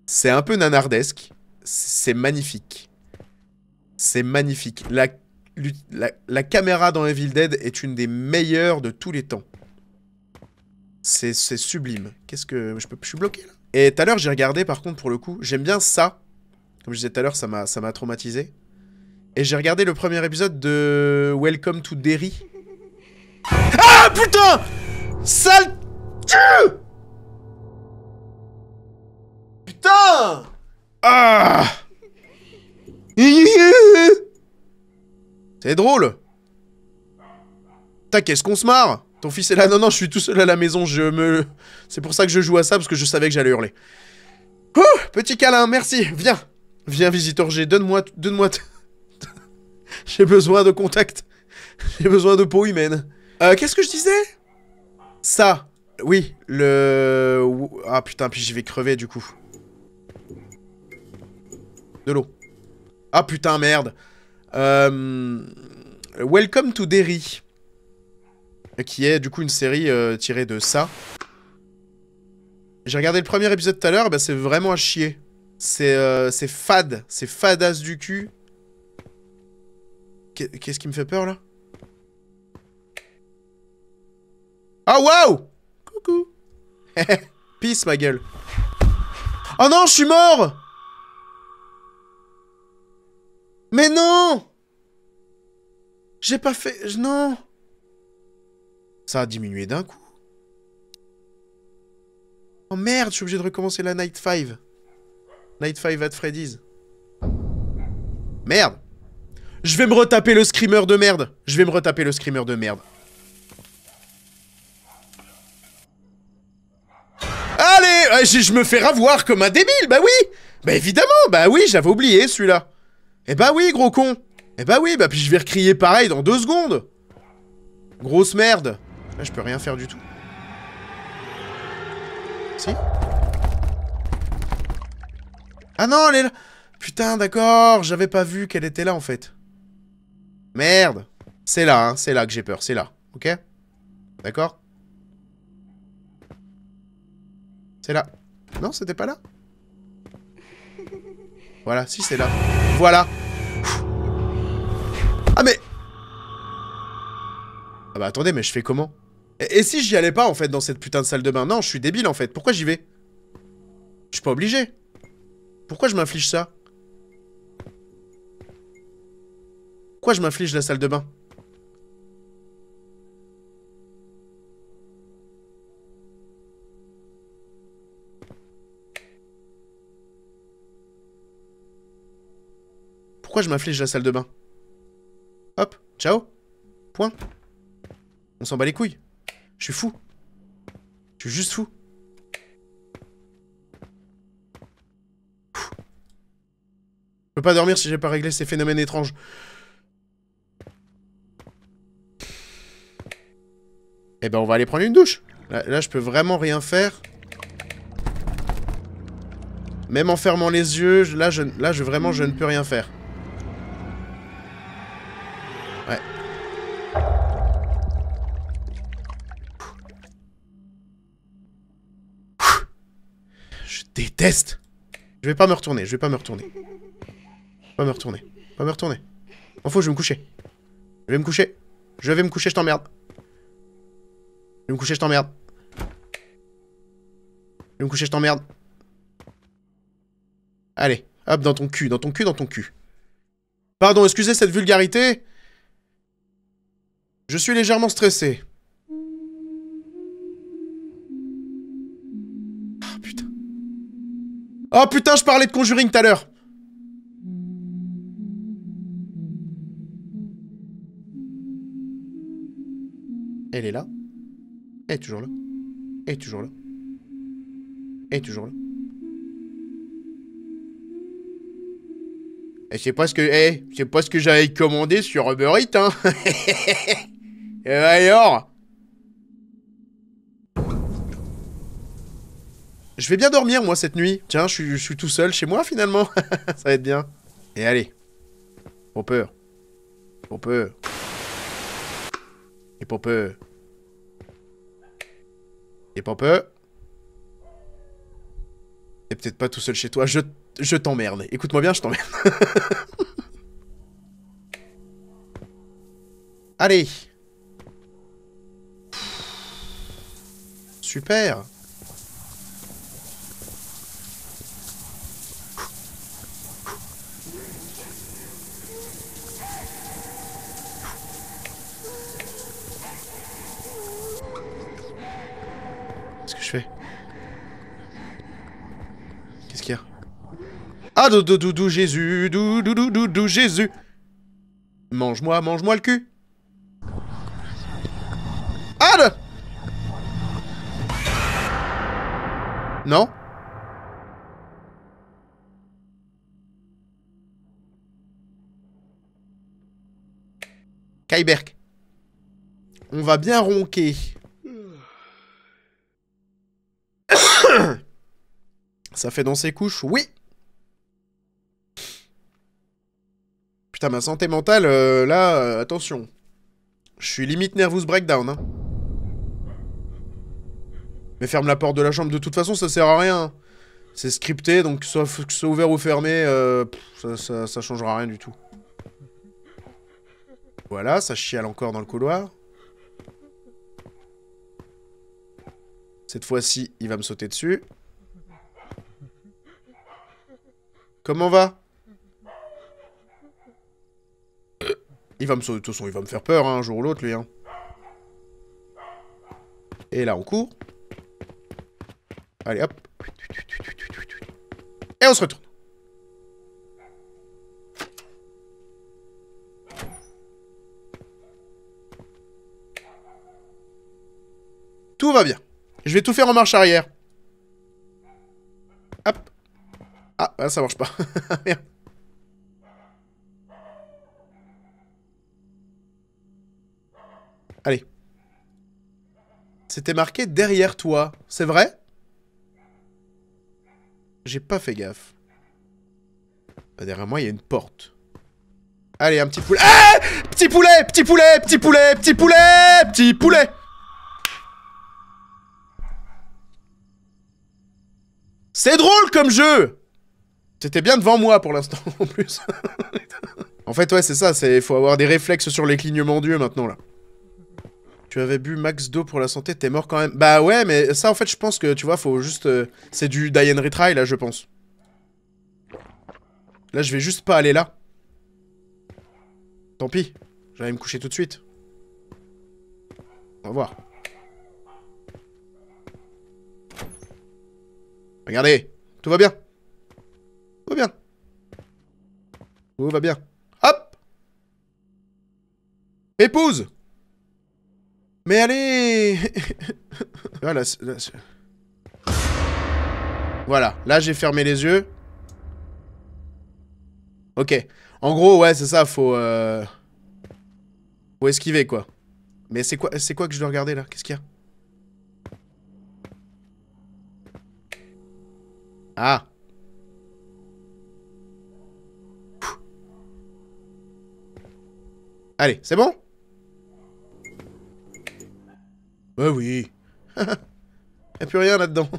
C'est un peu nanardesque. C'est magnifique. C'est magnifique. La caméra dans Evil Dead est une des meilleures de tous les temps. C'est sublime. Qu'est-ce que... Je suis bloqué, là. Et tout à l'heure, j'ai regardé, par contre, pour le coup. J'aime bien ça. Comme je disais tout à l'heure, ça m'a traumatisé. Et j'ai regardé le premier épisode de Welcome to Derry. Ah, putain! Sale cul! Putain! Ah! C'est drôle. Putain, qu'est-ce qu'on se marre? Ton fils est là? Non, non, je suis tout seul à la maison, C'est pour ça que je joue à ça, parce que je savais que j'allais hurler. Ouh, petit câlin, merci, viens. Viens, visiteur G, donne-moi... J'ai besoin de contact. J'ai besoin de peau humaine. Qu'est-ce que je disais? Ça. Oui, le... Ah putain, puis je vais crever du coup. De l'eau. Ah putain, merde. Welcome to Derry. Qui est du coup une série tirée de ça. J'ai regardé le premier épisode tout à l'heure, bah, c'est vraiment à chier. C'est fade. C'est fadasse du cul. Qu'est-ce qui me fait peur là? Ah waouh! Coucou. Peace ma gueule. Oh non, je suis mort! Mais non! J'ai pas fait... Non! Ça a diminué d'un coup. Oh merde, je suis obligé de recommencer la Night 5. Night 5 at Freddy's. Merde! Je vais me retaper le screamer de merde. Je vais me retaper le screamer de merde. Allez, je me fais ravoir comme un débile, bah oui. Bah évidemment, bah oui, j'avais oublié celui-là. Eh bah oui, gros con. Eh bah oui, bah puis je vais recrier pareil dans 2 secondes. Grosse merde. Là, je peux rien faire du tout. Si? Ah non, elle est là. Putain, d'accord, j'avais pas vu qu'elle était là en fait. Merde. C'est là, hein, c'est là que j'ai peur, c'est là. Ok? D'accord? C'est là. Non, c'était pas là? Voilà, si c'est là. Voilà. Ah mais... Ah bah attendez, mais je fais comment? Et si j'y allais pas, en fait, dans cette putain de salle de bain? Non, je suis débile, en fait. Pourquoi j'y vais? Je suis pas obligé. Pourquoi je m'inflige ça? Pourquoi je m'inflige la salle de bain? Pourquoi je m'inflige la salle de bain? Hop, ciao. Point. On s'en bat les couilles. Je suis fou. Je suis juste fou. Je peux pas dormir si j'ai pas réglé ces phénomènes étranges. Eh ben, on va aller prendre une douche. Là, je peux vraiment rien faire. Même en fermant les yeux, vraiment, je ne peux rien faire. Ouais. Je déteste. Je vais pas me retourner, je vais pas me retourner. Pas me retourner. Pas me retourner. En faut, je vais me coucher. Je vais me coucher. Je vais me coucher, je t'emmerde. Je vais me coucher, je t'emmerde. Je vais me coucher, je t'emmerde. Allez, hop, dans ton cul, dans ton cul, dans ton cul. Pardon, excusez cette vulgarité. Je suis légèrement stressé. Oh putain. Oh putain, je parlais de Conjuring tout à l'heure. Elle est là. Elle est toujours là. Elle est toujours là. Elle est toujours là. Et c'est pas ce que... c'est pas ce que j'avais commandé sur Uber Eats, hein. Et alors? Je vais bien dormir, moi, cette nuit. Tiens, je suis tout seul chez moi, finalement. Ça va être bien. Et allez. Pas peur. Pas peur. Et pas peur. Et pas peur. Et peut-être pas tout seul chez toi. Je t'emmerde. Écoute-moi bien, je t'emmerde. Allez. Super. Qu'est-ce que je fais? Qu'est-ce qu'il y a? Ah, doudou Jésus, doudou Jésus. Mange-moi le cul. Ah là. Non. Kyberk. On va bien ronquer. Ça fait dans ses couches, oui. Putain, ma santé mentale, là, attention. Je suis limite nervous breakdown, hein. Mais ferme la porte de la chambre, de toute façon, ça sert à rien. C'est scripté, donc soit ouvert ou fermé, ça changera rien du tout. Voilà, ça chiale encore dans le couloir. Cette fois-ci, il va me sauter dessus. Comment va? Il va me sauter, de toute façon, il va me faire peur, hein, un jour ou l'autre, lui, hein. Et là, on court. Allez, hop. Et on se retourne. Tout va bien. Je vais tout faire en marche arrière. Hop. Ah, là, ça marche pas. Merde. Allez. C'était marqué derrière toi. C'est vrai? J'ai pas fait gaffe. Derrière moi, il y a une porte. Allez, un petit poulet. Ah! Petit poulet! Petit poulet! Petit poulet! Petit poulet! Petit poulet! C'est drôle comme jeu! C'était bien devant moi pour l'instant, en plus. En fait, ouais, c'est ça. Il faut avoir des réflexes sur les clignements d'yeux maintenant, là. Tu avais bu max d'eau pour la santé, t'es mort quand même. Bah ouais, mais ça, en fait, je pense que, tu vois, faut juste... c'est du die and retry, là, je pense. Là, je vais juste pas aller là. Tant pis. J'allais me coucher tout de suite. On va voir. Regardez. Tout va bien. Tout va bien. Tout va bien. Hop! Épouse! Mais allez! Voilà, voilà, là j'ai fermé les yeux. Ok. En gros, ouais, c'est ça, faut esquiver, quoi. Mais c'est quoi que je dois regarder, là? Qu'est-ce qu'il y a? Ah! Allez, c'est bon? Ouais, oui. Y'a plus rien là-dedans.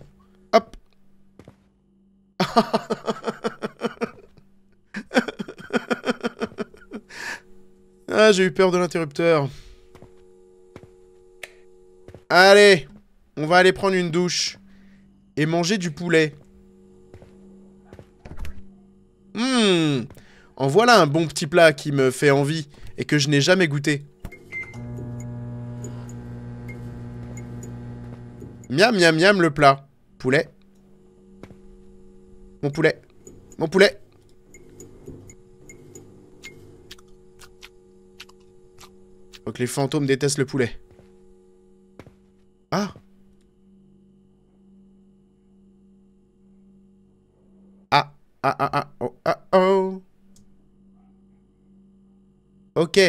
Hop! Ah, j'ai eu peur de l'interrupteur. Allez! On va aller prendre une douche. Et manger du poulet. En voilà un bon petit plat qui me fait envie et que je n'ai jamais goûté. Miam, miam, miam, le plat. Poulet. Mon poulet. Mon poulet. Faut que les fantômes détestent le poulet. Ah. Ah. Ah, ah, ah. Oh, ah, oh. Ok.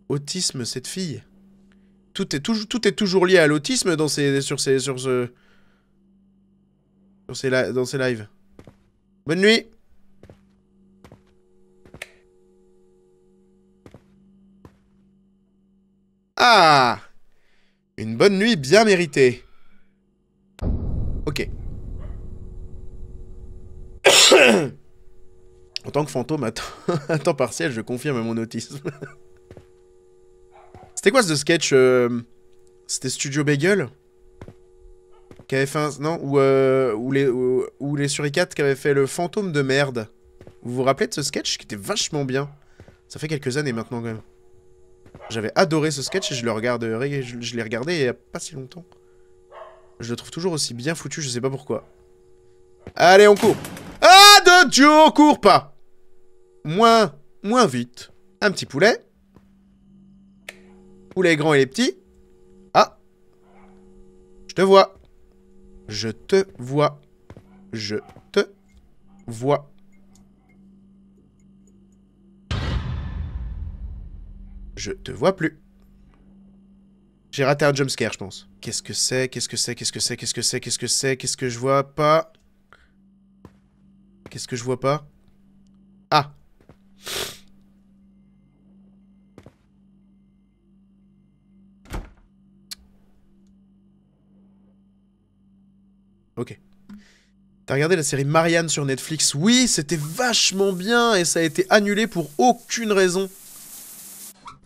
Autisme, cette fille. Tout est toujours lié à l'autisme dans dans ces lives. Bonne nuit. Ah! Une bonne nuit bien méritée. Ok. En tant que fantôme à temps partiel, je confirme mon autisme. C'était quoi ce sketch C'était Studio Bagel qui avait fait un... Non, ou les Suricates qui avaient fait le fantôme de merde. Vous vous rappelez de ce sketch qui était vachement bien? Ça fait quelques années maintenant quand même. J'avais adoré ce sketch et je l'ai regardé il y a pas si longtemps. Je le trouve toujours aussi bien foutu, je sais pas pourquoi. Allez, on court. Ah de Dieu, on court pas. Moins vite. Un petit poulet. Poulet grand et les petits. Ah. Je te vois. Je te vois. Je te vois. Je te vois plus. J'ai raté un jumpscare, je pense. Qu'est-ce que c'est? Qu'est-ce que c'est? Qu'est-ce que c'est? Qu'est-ce que c'est? Qu'est-ce que c'est? Qu'est-ce que je vois pas? Qu'est-ce que je vois pas? Ah. Ok. T'as regardé la série Marianne sur Netflix? Oui, c'était vachement bien et ça a été annulé pour aucune raison.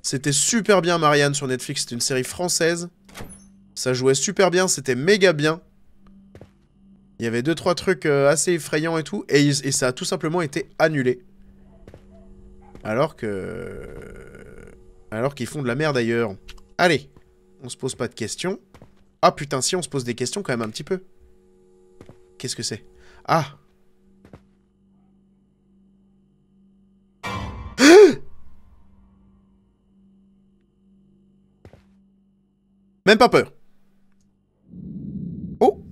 C'était super bien Marianne sur Netflix, c'était une série française. Ça jouait super bien, c'était méga bien. Il y avait 2-3 trucs assez effrayants et tout, et ça a tout simplement été annulé. Alors qu'ils font de la merde ailleurs. Allez, on se pose pas de questions. Ah putain, si on se pose des questions quand même un petit peu. Qu'est-ce que c'est? Ah. Même pas peur. Oh.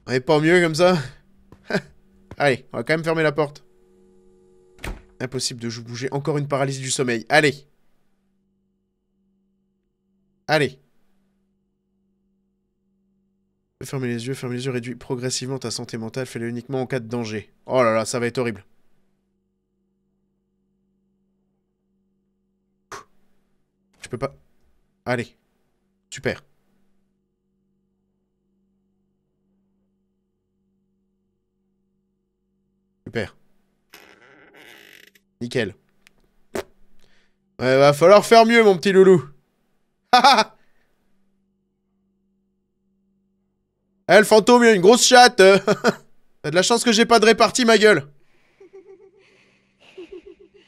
On est pas mieux comme ça. Allez, on va quand même fermer la porte. Impossible de bouger. Encore une paralysie du sommeil. Allez. Allez. Fermez les yeux, réduis progressivement ta santé mentale, fais-le uniquement en cas de danger. Oh là là, ça va être horrible. Je peux pas... Allez. Super. Super. Nickel. Ouais, va falloir faire mieux, mon petit loulou. Haha. Eh, le fantôme, il a une grosse chatte. T'as de la chance que j'ai pas de répartie, ma gueule.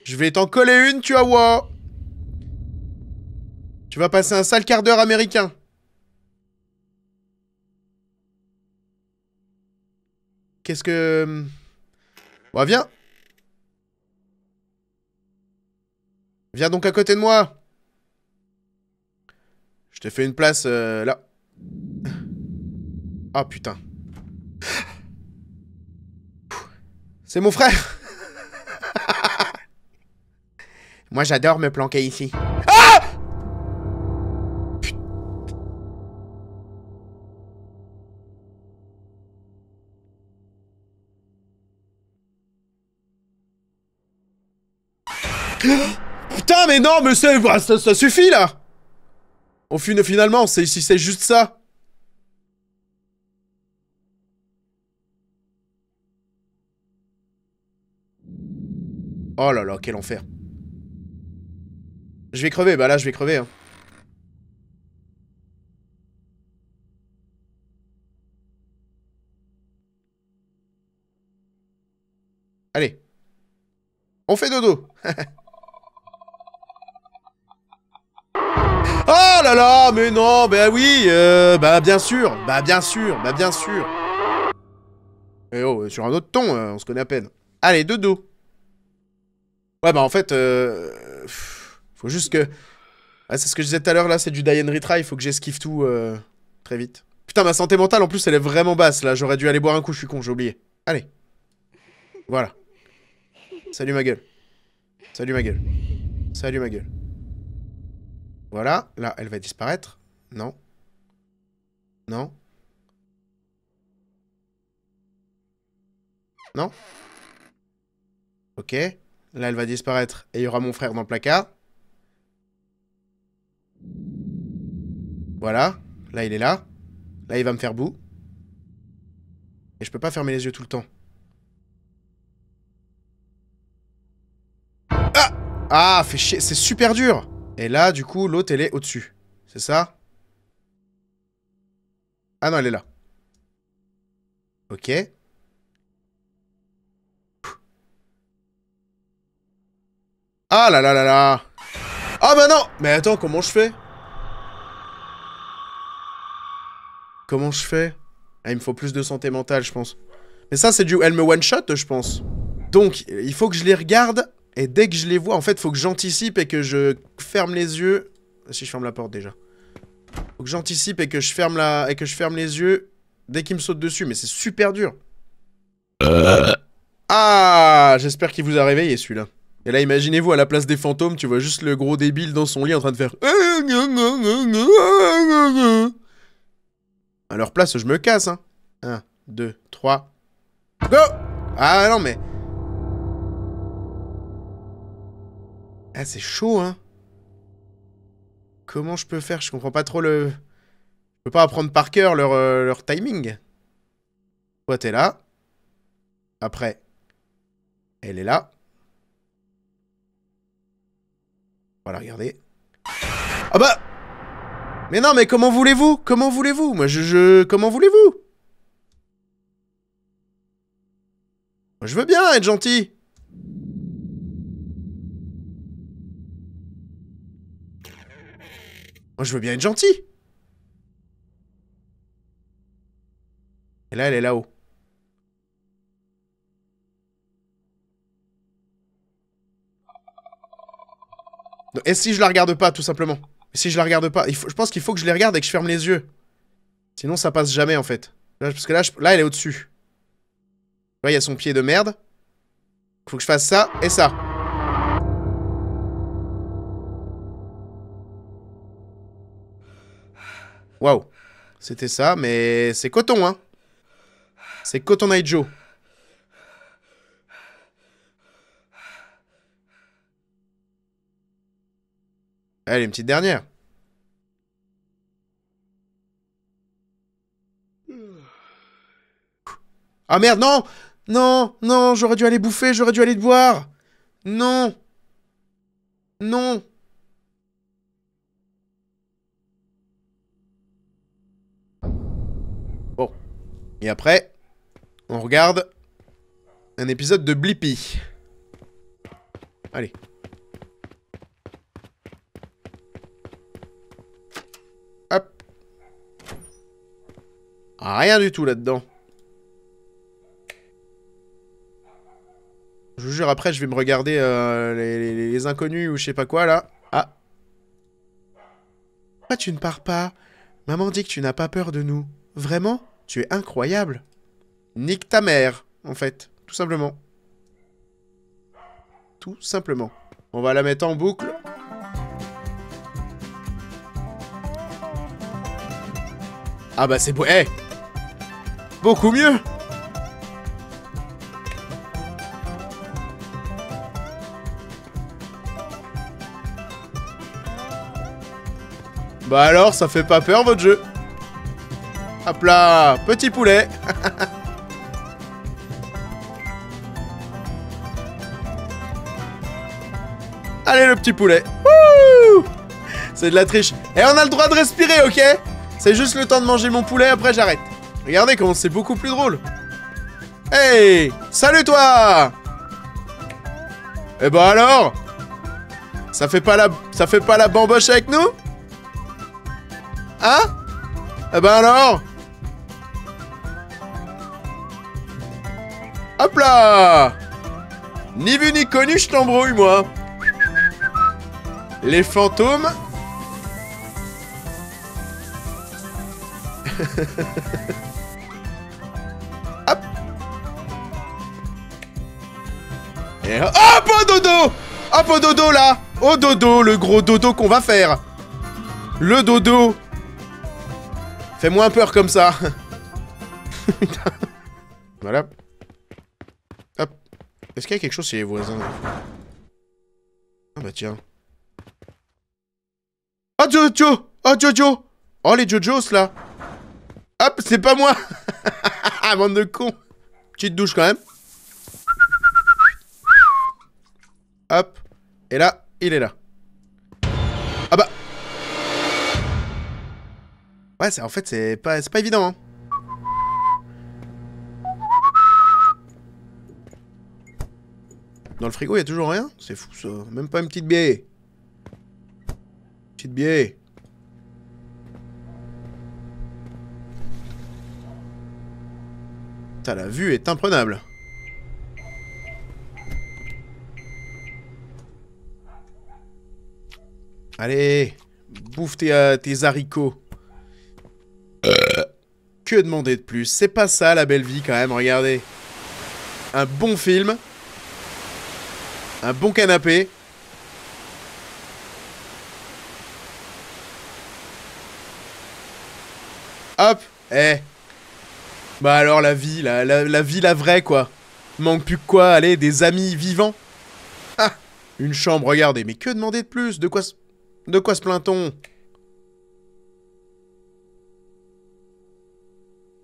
Je vais t'en coller une, tu vas voir. Tu vas passer un sale quart d'heure américain. Qu'est-ce que... Bon, viens. Viens donc à côté de moi. Je t'ai fait une place, là. Ah, putain. C'est mon frère. Moi, j'adore me planquer ici. Ah! Putain, mais non, mais c'est... Bah, ça suffit, là. Finalement, si c'est juste ça. Oh là là, quel enfer. Je vais crever, bah là, je vais crever, hein. Allez. On fait dodo. Oh là là, mais non, bah oui, bah bien sûr, bah bien sûr, bah bien sûr. Eh oh, sur un autre ton, on se connaît à peine. Allez, dodo. Ouais, bah en fait, faut juste que... Ouais, c'est ce que je disais tout à l'heure, là, c'est du die and retry, faut que j'esquive tout très vite. Putain, ma santé mentale, en plus, elle est vraiment basse, là. J'aurais dû aller boire un coup, je suis con, j'ai oublié. Allez. Voilà. Salut ma gueule. Salut ma gueule. Salut ma gueule. Voilà, là, elle va disparaître. Non. Non. Non. Ok. Là, elle va disparaître. Et il y aura mon frère dans le placard. Voilà. Là, il est là. Là, il va me faire boue. Et je peux pas fermer les yeux tout le temps. Ah! Ah, fait chier. C'est super dur. Et là, du coup, l'autre, elle est au-dessus. C'est ça? Ah non, elle est là. Ok. Ah là là là là. Ah bah non. Mais attends, comment je fais? Comment je fais? Ah, il me faut plus de santé mentale, je pense. Mais ça, c'est du... Elle me one-shot, je pense. Donc, il faut que je les regarde. Et dès que je les vois, en fait, il faut que j'anticipe et que je ferme les yeux. Si je ferme la porte, déjà. Faut que j'anticipe et que je ferme les yeux dès qu'il me saute dessus. Mais c'est super dur. Ah, j'espère qu'il vous a réveillé, celui-là. Et là, imaginez-vous, à la place des fantômes, tu vois juste le gros débile dans son lit en train de faire... À leur place, je me casse, hein. 1, 2, 3... Go! Ah non, mais... Ah, c'est chaud, hein. Comment je peux faire? Je comprends pas trop le... Je peux pas apprendre par cœur leur timing. Toi, t'es là. Après, elle est là. Voilà, regardez. Ah bah! Mais non, mais comment voulez-vous? Comment voulez-vous? Moi, Comment voulez-vous? Moi, je veux bien être gentil. Moi, je veux bien être gentil. Et là, elle est là-haut. Et si je la regarde pas, tout simplement? Et si je la regarde pas? Je pense qu'il faut que je les regarde et que je ferme les yeux. Sinon, ça passe jamais, en fait. Là, parce que là, elle est au-dessus. Là, il y a son pied de merde. Faut que je fasse ça et ça. Waouh. C'était ça, mais c'est coton, hein. C'est Cotton Eye Joe. Allez, une petite dernière. Ah merde, non! Non, non, j'aurais dû aller bouffer, j'aurais dû aller te boire. Non. Non. Bon. Et après, on regarde un épisode de Blippi. Allez. Hop. Rien du tout là-dedans. Je vous jure, après, je vais me regarder les inconnus ou je sais pas quoi, là. Ah. Pourquoi tu ne pars pas? Maman dit que tu n'as pas peur de nous. Vraiment? Tu es incroyable. Nique ta mère, en fait. Tout simplement. Tout simplement. On va la mettre en boucle. Ah bah c'est beau. Eh! Beaucoup mieux! Bah alors, ça fait pas peur votre jeu? Hop là! Petit poulet! Allez le petit poulet! Wouh! C'est de la triche. Et on a le droit de respirer, ok? C'est juste le temps de manger mon poulet, après j'arrête. Regardez comment c'est beaucoup plus drôle. Hey! Salut toi! Eh bah alors? Ça fait pas la bamboche avec nous? Hein? Eh ben alors? Hop là! Ni vu ni connu, je t'embrouille, moi. Les fantômes. Hop! Et hop, au dodo! Hop, au dodo, là! Au dodo, le gros dodo qu'on va faire. Le dodo. Fais moins peur comme ça. Voilà. Hop. Est-ce qu'il y a quelque chose chez les voisins? Ah bah tiens. Oh Jojo! Oh Jojo! Oh les Jojos là! Hop, c'est pas moi! Bande de cons! Petite douche quand même. Hop. Et là, il est là. Ah bah. Ouais, en fait, c'est pas évident, hein. Dans le frigo, il y a toujours rien? C'est fou, ça. Même pas une petite bière. Petite bière. Putain, la vue est imprenable. Allez, bouffe tes haricots. Que demander de plus? C'est pas ça la belle vie quand même, regardez. Un bon film. Un bon canapé. Hop. Eh. Bah alors la vie, la vie, la vraie quoi. Manque plus que quoi? Allez, des amis vivants. Ah. Une chambre, regardez. Mais que demander de plus? De quoi se plaint-on?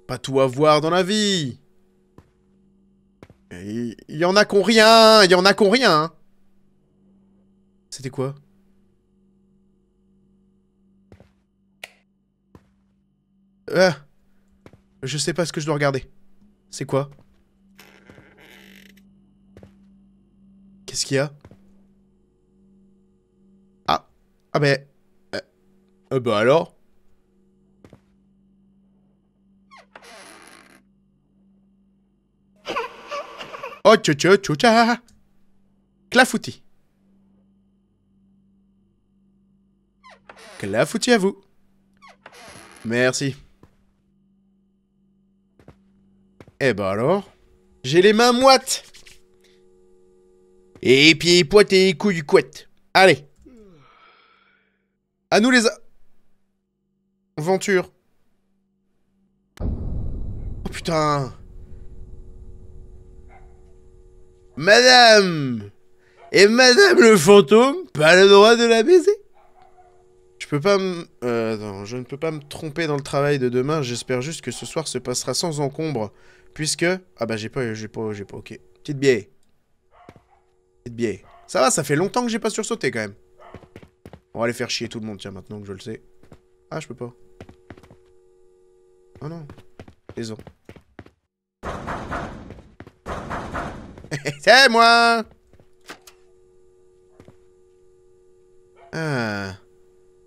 Pas tout à voir dans la vie. Il y en a qui ont rien. Il y en a qui ont rien. C'était quoi? Je sais pas ce que je dois regarder. C'est quoi? Qu'est-ce qu'il y a? Ah. Ah ben... bah alors? Oh tcha tcha tcha. Clafoutis. Clafoutis à vous. Merci. Eh ben alors? J'ai les mains moites. Et pieds poités et couilles couettes. Allez. À nous les aventures. Oh putain. Madame. Et madame le fantôme, pas le droit de la baiser. peux pas me... attends, je ne peux pas me tromper dans le travail de demain. J'espère juste que ce soir se passera sans encombre. Puisque... Ah bah j'ai pas, ok. Petite biais. Petite biais. Ça va, ça fait longtemps que j'ai pas sursauté quand même. On va aller faire chier tout le monde, tiens, maintenant que je le sais. Ah, je peux pas. Oh non. Désolé. C'est moi! Ah.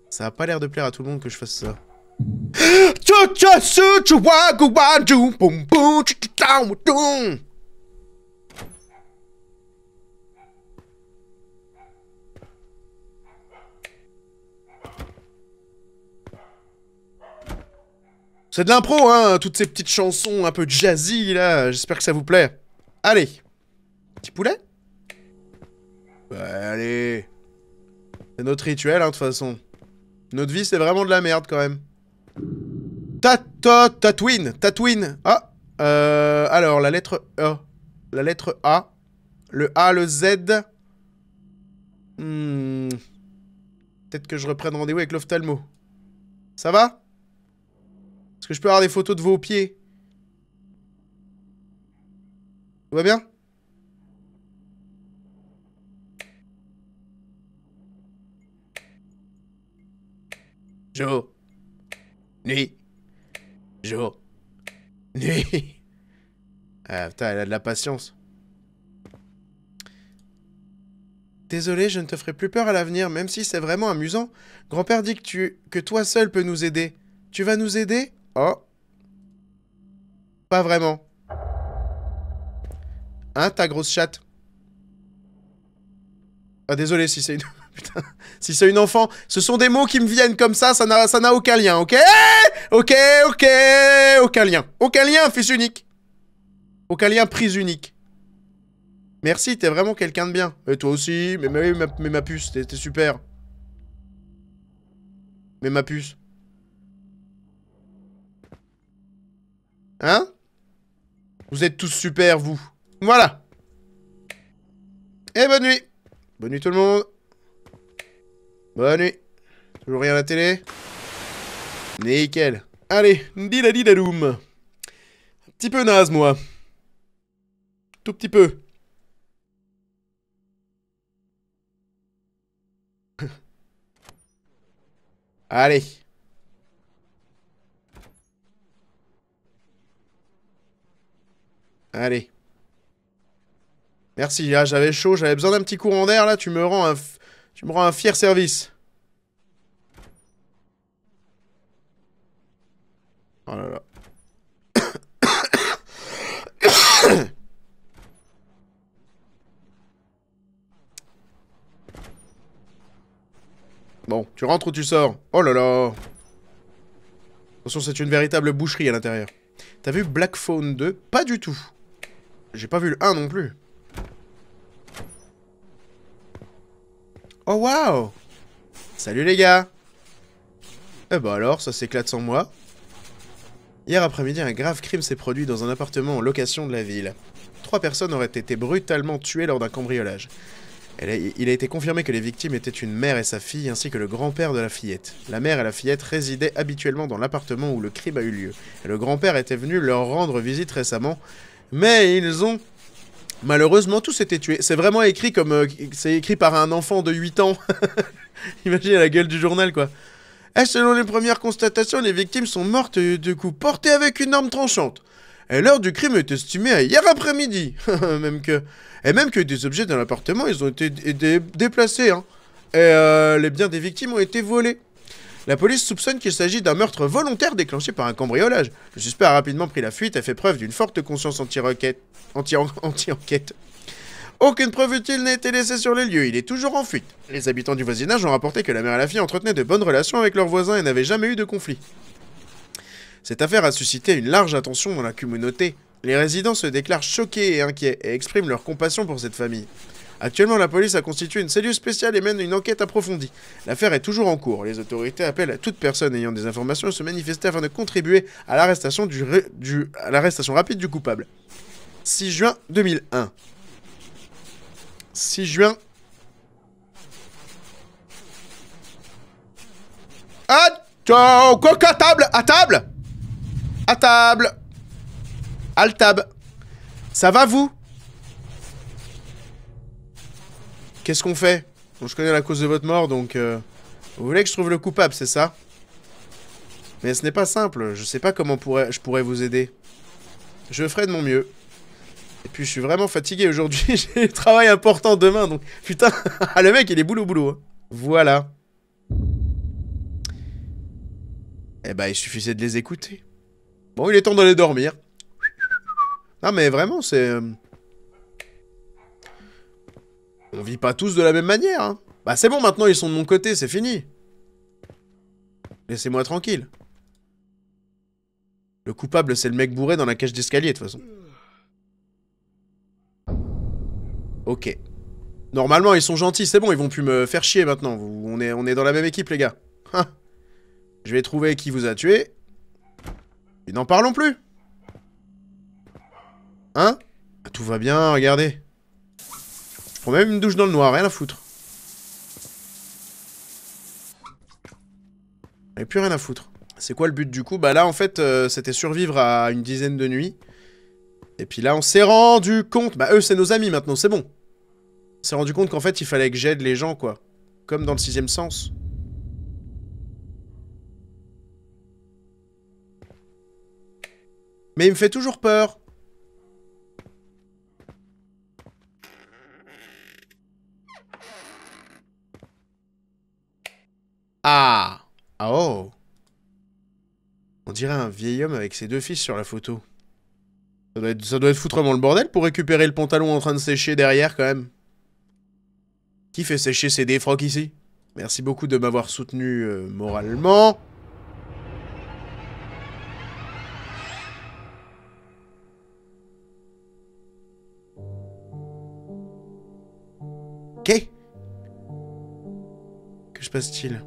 Ça a pas l'air de plaire à tout le monde que je fasse ça. C'est de l'impro, hein, toutes ces petites chansons un peu jazzy, là. J'espère que ça vous plaît. Allez. Petit poulet? Ouais, allez. C'est notre rituel, hein, de toute façon. Notre vie, c'est vraiment de la merde, quand même. Tatooine. Ah. Alors, la lettre E. La lettre A. Le A, le Z. Peut-être que je reprenne rendez-vous avec l'ophtalmo. Ça va? Est-ce que je peux avoir des photos de vos pieds? Tout va bien? Joe. Nuit. Joe. Nuit. Ah putain, elle a de la patience. Désolé, je ne te ferai plus peur à l'avenir, même si c'est vraiment amusant. Grand-père dit que toi seul peux nous aider. Tu vas nous aider? Oh. Pas vraiment. Hein, ta grosse chatte? Ah, désolé si c'est une... Putain. Si c'est une enfant, ce sont des mots qui me viennent comme ça n'a aucun lien, ok? Ok. Aucun lien. Aucun lien, fils unique. Aucun lien, prise unique. Merci, t'es vraiment quelqu'un de bien. Et toi aussi, mais ma puce, t'es super. Mais ma puce. Hein? Vous êtes tous super, vous. Voilà. Et bonne nuit. Bonne nuit tout le monde. Bonne nuit. Toujours rien à la télé? Nickel. Allez, didadidadoum. Un petit peu naze, moi. Tout petit peu. Allez. Allez. Merci, ah, j'avais chaud, j'avais besoin d'un petit courant d'air, là, tu me rends un fier service. Oh là là. Bon, tu rentres ou tu sors? Oh là là. Attention, c'est une véritable boucherie à l'intérieur. T'as vu Black Phone 2? Pas du tout. J'ai pas vu le 1 non plus. Oh waouh! Salut les gars! Eh bah alors, ça s'éclate sans moi. Hier après-midi, un grave crime s'est produit dans un appartement en location de la ville. 3 personnes auraient été brutalement tuées lors d'un cambriolage. Il a été confirmé que les victimes étaient une mère et sa fille, ainsi que le grand-père de la fillette. La mère et la fillette résidaient habituellement dans l'appartement où le crime a eu lieu. Et le grand-père était venu leur rendre visite récemment, mais ils ont... Malheureusement, tous étaient tués. C'est vraiment écrit comme... c'est écrit par un enfant de 8 ans. Imaginez la gueule du journal, quoi. Et selon les premières constatations, les victimes sont mortes de coups portés avec une arme tranchante. Et l'heure du crime est estimée à hier après-midi. même que des objets dans l'appartement, ils ont été déplacés. Hein. Et les biens des victimes ont été volés. La police soupçonne qu'il s'agit d'un meurtre volontaire déclenché par un cambriolage. Le suspect a rapidement pris la fuite et fait preuve d'une forte conscience anti-enquête. Aucune preuve utile n'a été laissée sur les lieux, il est toujours en fuite. Les habitants du voisinage ont rapporté que la mère et la fille entretenaient de bonnes relations avec leurs voisins et n'avaient jamais eu de conflit. Cette affaire a suscité une large attention dans la communauté. Les résidents se déclarent choqués et inquiets et expriment leur compassion pour cette famille. Actuellement, la police a constitué une cellule spéciale et mène une enquête approfondie. L'affaire est toujours en cours. Les autorités appellent à toute personne ayant des informations à se manifester afin de contribuer à l'arrestation rapide du coupable. 6 juin 2001. 6 juin Ah, coq à table! À table! À table! Altab! Ça va, vous? Qu'est-ce qu'on fait? Bon, je connais la cause de votre mort, donc... Vous voulez que je trouve le coupable, c'est ça? Mais ce n'est pas simple, je sais pas comment je pourrais vous aider. Je ferai de mon mieux. Et puis je suis vraiment fatigué aujourd'hui, j'ai un travail important demain, donc... Putain, le mec il est boulot. Hein. Voilà. Eh ben, il suffisait de les écouter. Bon, il est temps d'aller dormir. Non mais vraiment, c'est... On vit pas tous de la même manière, hein. Bah c'est bon, maintenant ils sont de mon côté, c'est fini. Laissez-moi tranquille. Le coupable, c'est le mec bourré dans la cage d'escalier, de toute façon. Ok. Normalement, ils sont gentils, c'est bon, ils vont plus me faire chier maintenant. On est dans la même équipe, les gars. Hein. Je vais trouver qui vous a tué. Et n'en parlons plus. Hein? Tout va bien, regardez. Je prends même une douche dans le noir, rien à foutre. J'avais plus rien à foutre. C'est quoi le but du coup? Bah là, en fait, c'était survivre à une dizaine de nuits. Et puis là, on s'est rendu compte... Bah eux, c'est nos amis maintenant, c'est bon. On s'est rendu compte qu'en fait, il fallait que j'aide les gens, quoi. Comme dans le 6e sens. Mais il me fait toujours peur. Ah. Ah oh. On dirait un vieil homme avec ses 2 fils sur la photo. Ça doit être foutrement le bordel pour récupérer le pantalon en train de sécher derrière, quand même. Qui fait sécher ses défroques ici? Merci beaucoup de m'avoir soutenu moralement. Ok. Que se passe-t-il?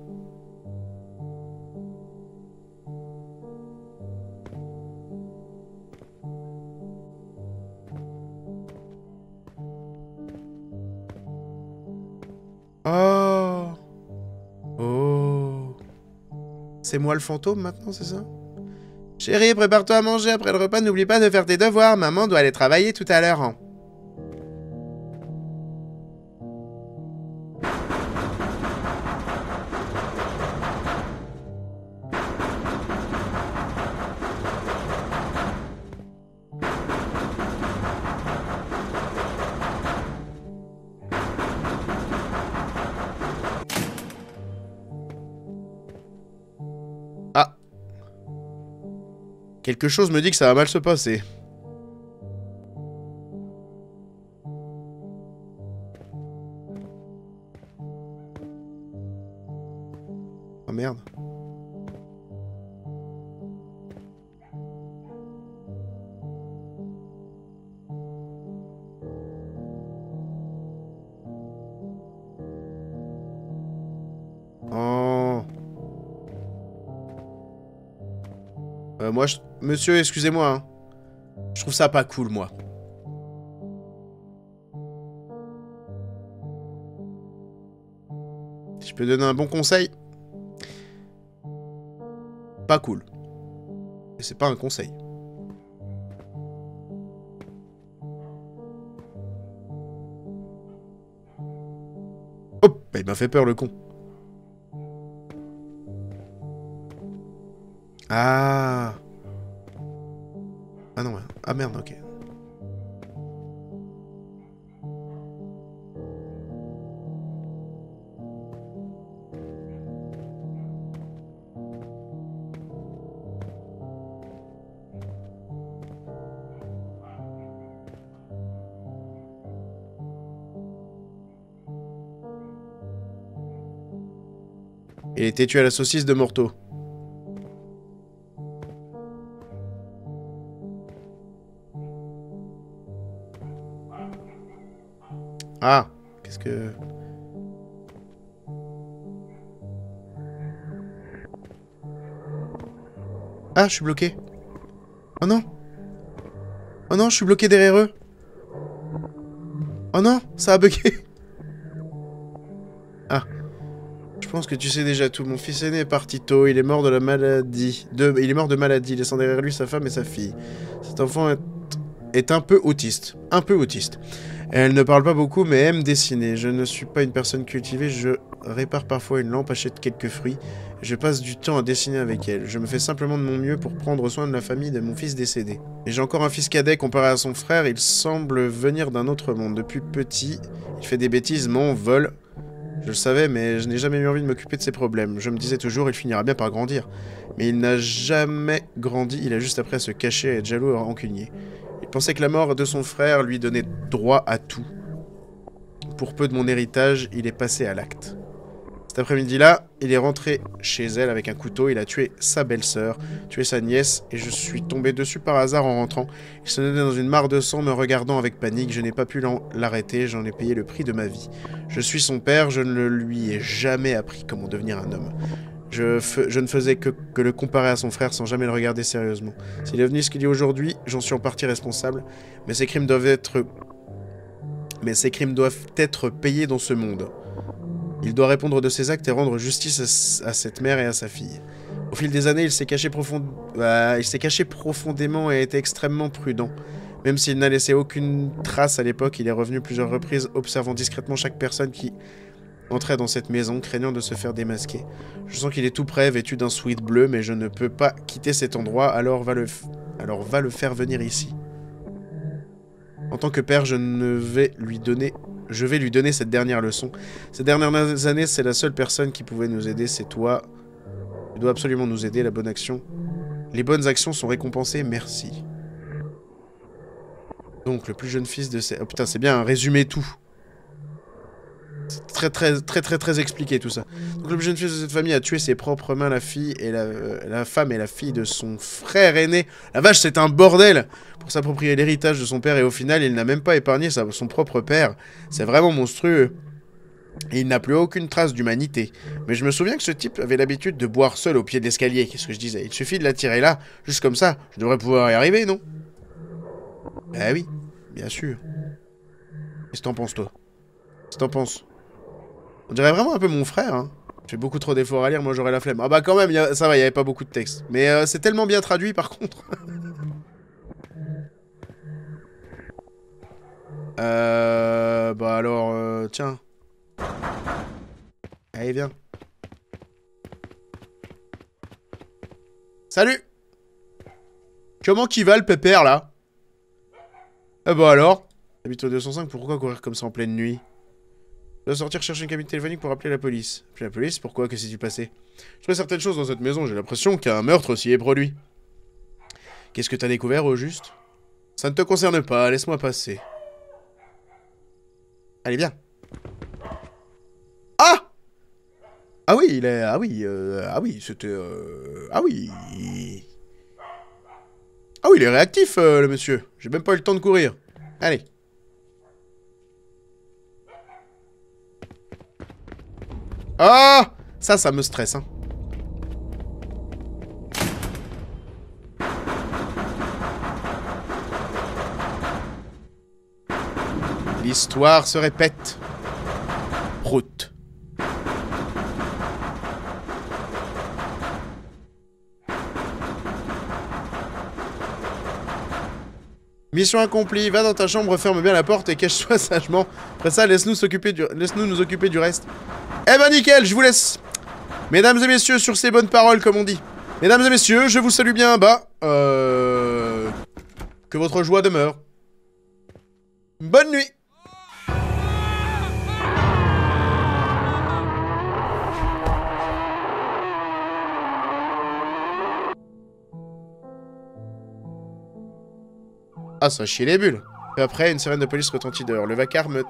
Oh. Oh. C'est moi le fantôme maintenant, c'est ça? Chérie, prépare-toi à manger après le repas, n'oublie pas de faire tes devoirs, maman doit aller travailler tout à l'heure. Hein. Ah. Quelque chose me dit que ça va mal se passer. Oh merde. Oh. Moi, Monsieur, excusez-moi. Hein. Je trouve ça pas cool, moi. Si je peux donner un bon conseil. Pas cool. Et c'est pas un conseil. Hop, bah, il m'a fait peur, le con. Ah. Ah non, ouais. Ah merde, ok. Il était tué à la saucisse de Morteau. Ah, qu'est-ce que... Ah, je suis bloqué. Oh non. Oh non, je suis bloqué derrière eux. Oh non, ça a bugué. Ah. Je Je pense que tu sais déjà tout. Mon fils aîné est parti tôt. Il est mort de la maladie. Il est mort de maladie, laissant derrière lui sa femme et sa fille. Cet enfant est un peu autiste. Un peu autiste. Elle ne parle pas beaucoup, mais aime dessiner. Je ne suis pas une personne cultivée. Je répare parfois une lampe, achète quelques fruits. Je passe du temps à dessiner avec elle. Je me fais simplement de mon mieux pour prendre soin de la famille de mon fils décédé. Et j'ai encore un fils cadet comparé à son frère. Il semble venir d'un autre monde. Depuis petit, il fait des bêtises, ment, vole. Je le savais, mais je n'ai jamais eu envie de m'occuper de ses problèmes. Je me disais toujours, il finira bien par grandir. Mais il n'a jamais grandi, il a juste appris à se cacher, à être jaloux et rancunier. Il pensait que la mort de son frère lui donnait droit à tout. Pour peu de mon héritage, il est passé à l'acte. Cet après-midi-là, il est rentré chez elle avec un couteau, il a tué sa belle-sœur, tué sa nièce, et je suis tombé dessus par hasard en rentrant. Il se tenait dans une mare de sang, me regardant avec panique. Je n'ai pas pu l'arrêter, j'en ai payé le prix de ma vie. Je suis son père, je ne lui ai jamais appris comment devenir un homme. Je ne faisais que le comparer à son frère sans jamais le regarder sérieusement. S'il est devenu ce qu'il est aujourd'hui, j'en suis en partie responsable, mais ces crimes doivent être payés dans ce monde. Il doit répondre de ses actes et rendre justice à cette mère et à sa fille. Au fil des années, il s'est caché profondément et a été extrêmement prudent. Même s'il n'a laissé aucune trace à l'époque, il est revenu plusieurs reprises, observant discrètement chaque personne qui entrait dans cette maison, craignant de se faire démasquer. Je sens qu'il est tout prêt, vêtu d'un sweat bleu, mais je ne peux pas quitter cet endroit, alors va le faire venir ici. En tant que père, je vais lui donner cette dernière leçon. Ces dernières années, c'est la seule personne qui pouvait nous aider, c'est toi. Tu dois absolument nous aider, la bonne action. Les bonnes actions sont récompensées, merci. Donc, le plus jeune fils de ces... Oh putain, c'est bien un résumé tout. C'est très expliqué tout ça. Donc, le plus jeune fils de cette famille a tué ses propres mains la fille et la femme et la fille de son frère aîné. La vache, c'est un bordel pour s'approprier l'héritage de son père et au final, il n'a même pas épargné son propre père. C'est vraiment monstrueux. Et il n'a plus aucune trace d'humanité. Mais je me souviens que ce type avait l'habitude de boire seul au pied de l'escalier. Qu'est-ce que je disais? Il suffit de l'attirer là, juste comme ça. Je devrais pouvoir y arriver, non? Ah oui, bien sûr. Qu'est-ce que t'en penses, toi? Qu'est-ce que t'en penses? On dirait vraiment un peu mon frère, hein. J'ai beaucoup trop d'efforts à lire, moi j'aurais la flemme. Ah bah quand même, ça va, il n'y avait pas beaucoup de texte. Mais c'est tellement bien traduit par contre. Bah alors, tiens. Allez, viens. Salut! Comment qu'il va le pépère là? Ah bah alors? T'habites au 205, pourquoi courir comme ça en pleine nuit? Je dois sortir chercher une cabine téléphonique pour appeler la police. Appeler la police? Pourquoi? Que s'est-il passé? Je fais certaines choses dans cette maison, j'ai l'impression qu'un meurtre s'y est produit. Qu'est-ce que t'as découvert au juste? Ça ne te concerne pas, laisse-moi passer. Allez, viens. Ah! Ah oui, il est... Ah oui, c'était... Ah oui... Ah oui, il est réactif, le monsieur. J'ai même pas eu le temps de courir. Allez. Ah! Ça me stresse, hein. L'histoire se répète. Prout. Mission accomplie, va dans ta chambre, ferme bien la porte et cache-toi sagement. Après ça, laisse-nous nous occuper du reste. Eh ben nickel, je vous laisse. Mesdames et messieurs, sur ces bonnes paroles, comme on dit. Mesdames et messieurs, je vous salue bien bas. Que votre joie demeure. Bonne nuit. Ah, ça chie les bulles. Et après, une sirène de police retentit dehors. Le vacarme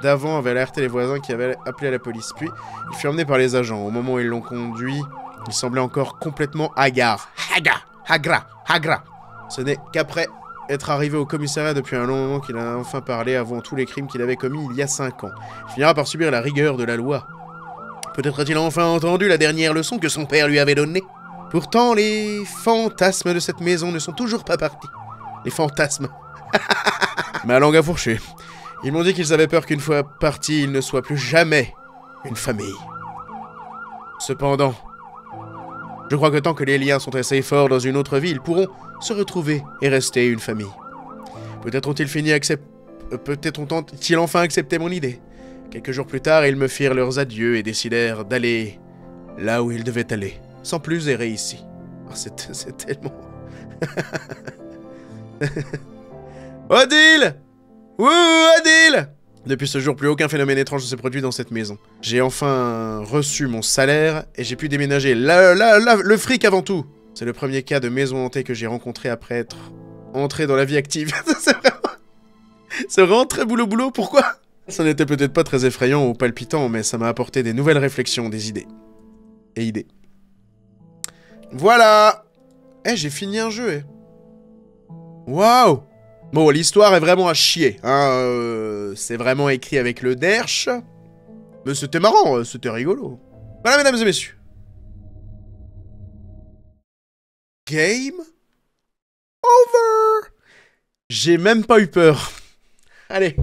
d'avant avait alerté les voisins qui avaient appelé à la police. Puis, il fut emmené par les agents. Au moment où ils l'ont conduit, il semblait encore complètement hagard. Hagra. Ce n'est qu'après être arrivé au commissariat depuis un long moment qu'il a enfin parlé, avouant tous les crimes qu'il avait commis il y a 5 ans. Il finira par subir la rigueur de la loi. Peut-être a-t-il enfin entendu la dernière leçon que son père lui avait donnée. Pourtant, les fantasmes de cette maison ne sont toujours pas partis. Les fantasmes. Ma langue a fourché. Ils m'ont dit qu'ils avaient peur qu'une fois partis, ils ne soient plus jamais une famille. Cependant, je crois que tant que les liens sont assez forts dans une autre vie, ils pourront se retrouver et rester une famille. Peut-être ont-ils enfin accepté mon idée. Quelques jours plus tard, ils me firent leurs adieux et décidèrent d'aller là où ils devaient aller, sans plus errer ici. Oh, c'est tellement... Odile! Wouh, Odile! Depuis ce jour, plus aucun phénomène étrange ne s'est produit dans cette maison. J'ai enfin reçu mon salaire et j'ai pu déménager. Le fric avant tout! C'est le premier cas de maison hantée que j'ai rencontré après être entré dans la vie active. C'est vraiment très boulot-boulot, pourquoi? Ça n'était peut-être pas très effrayant ou palpitant, mais ça m'a apporté des nouvelles réflexions, des idées. Et idées. Voilà! Eh, j'ai fini un jeu, eh. Waouh! Bon, l'histoire est vraiment à chier, hein, c'est vraiment écrit avec le derche. Mais c'était marrant, c'était rigolo. Voilà, mesdames et messieurs. Game over! J'ai même pas eu peur. Allez.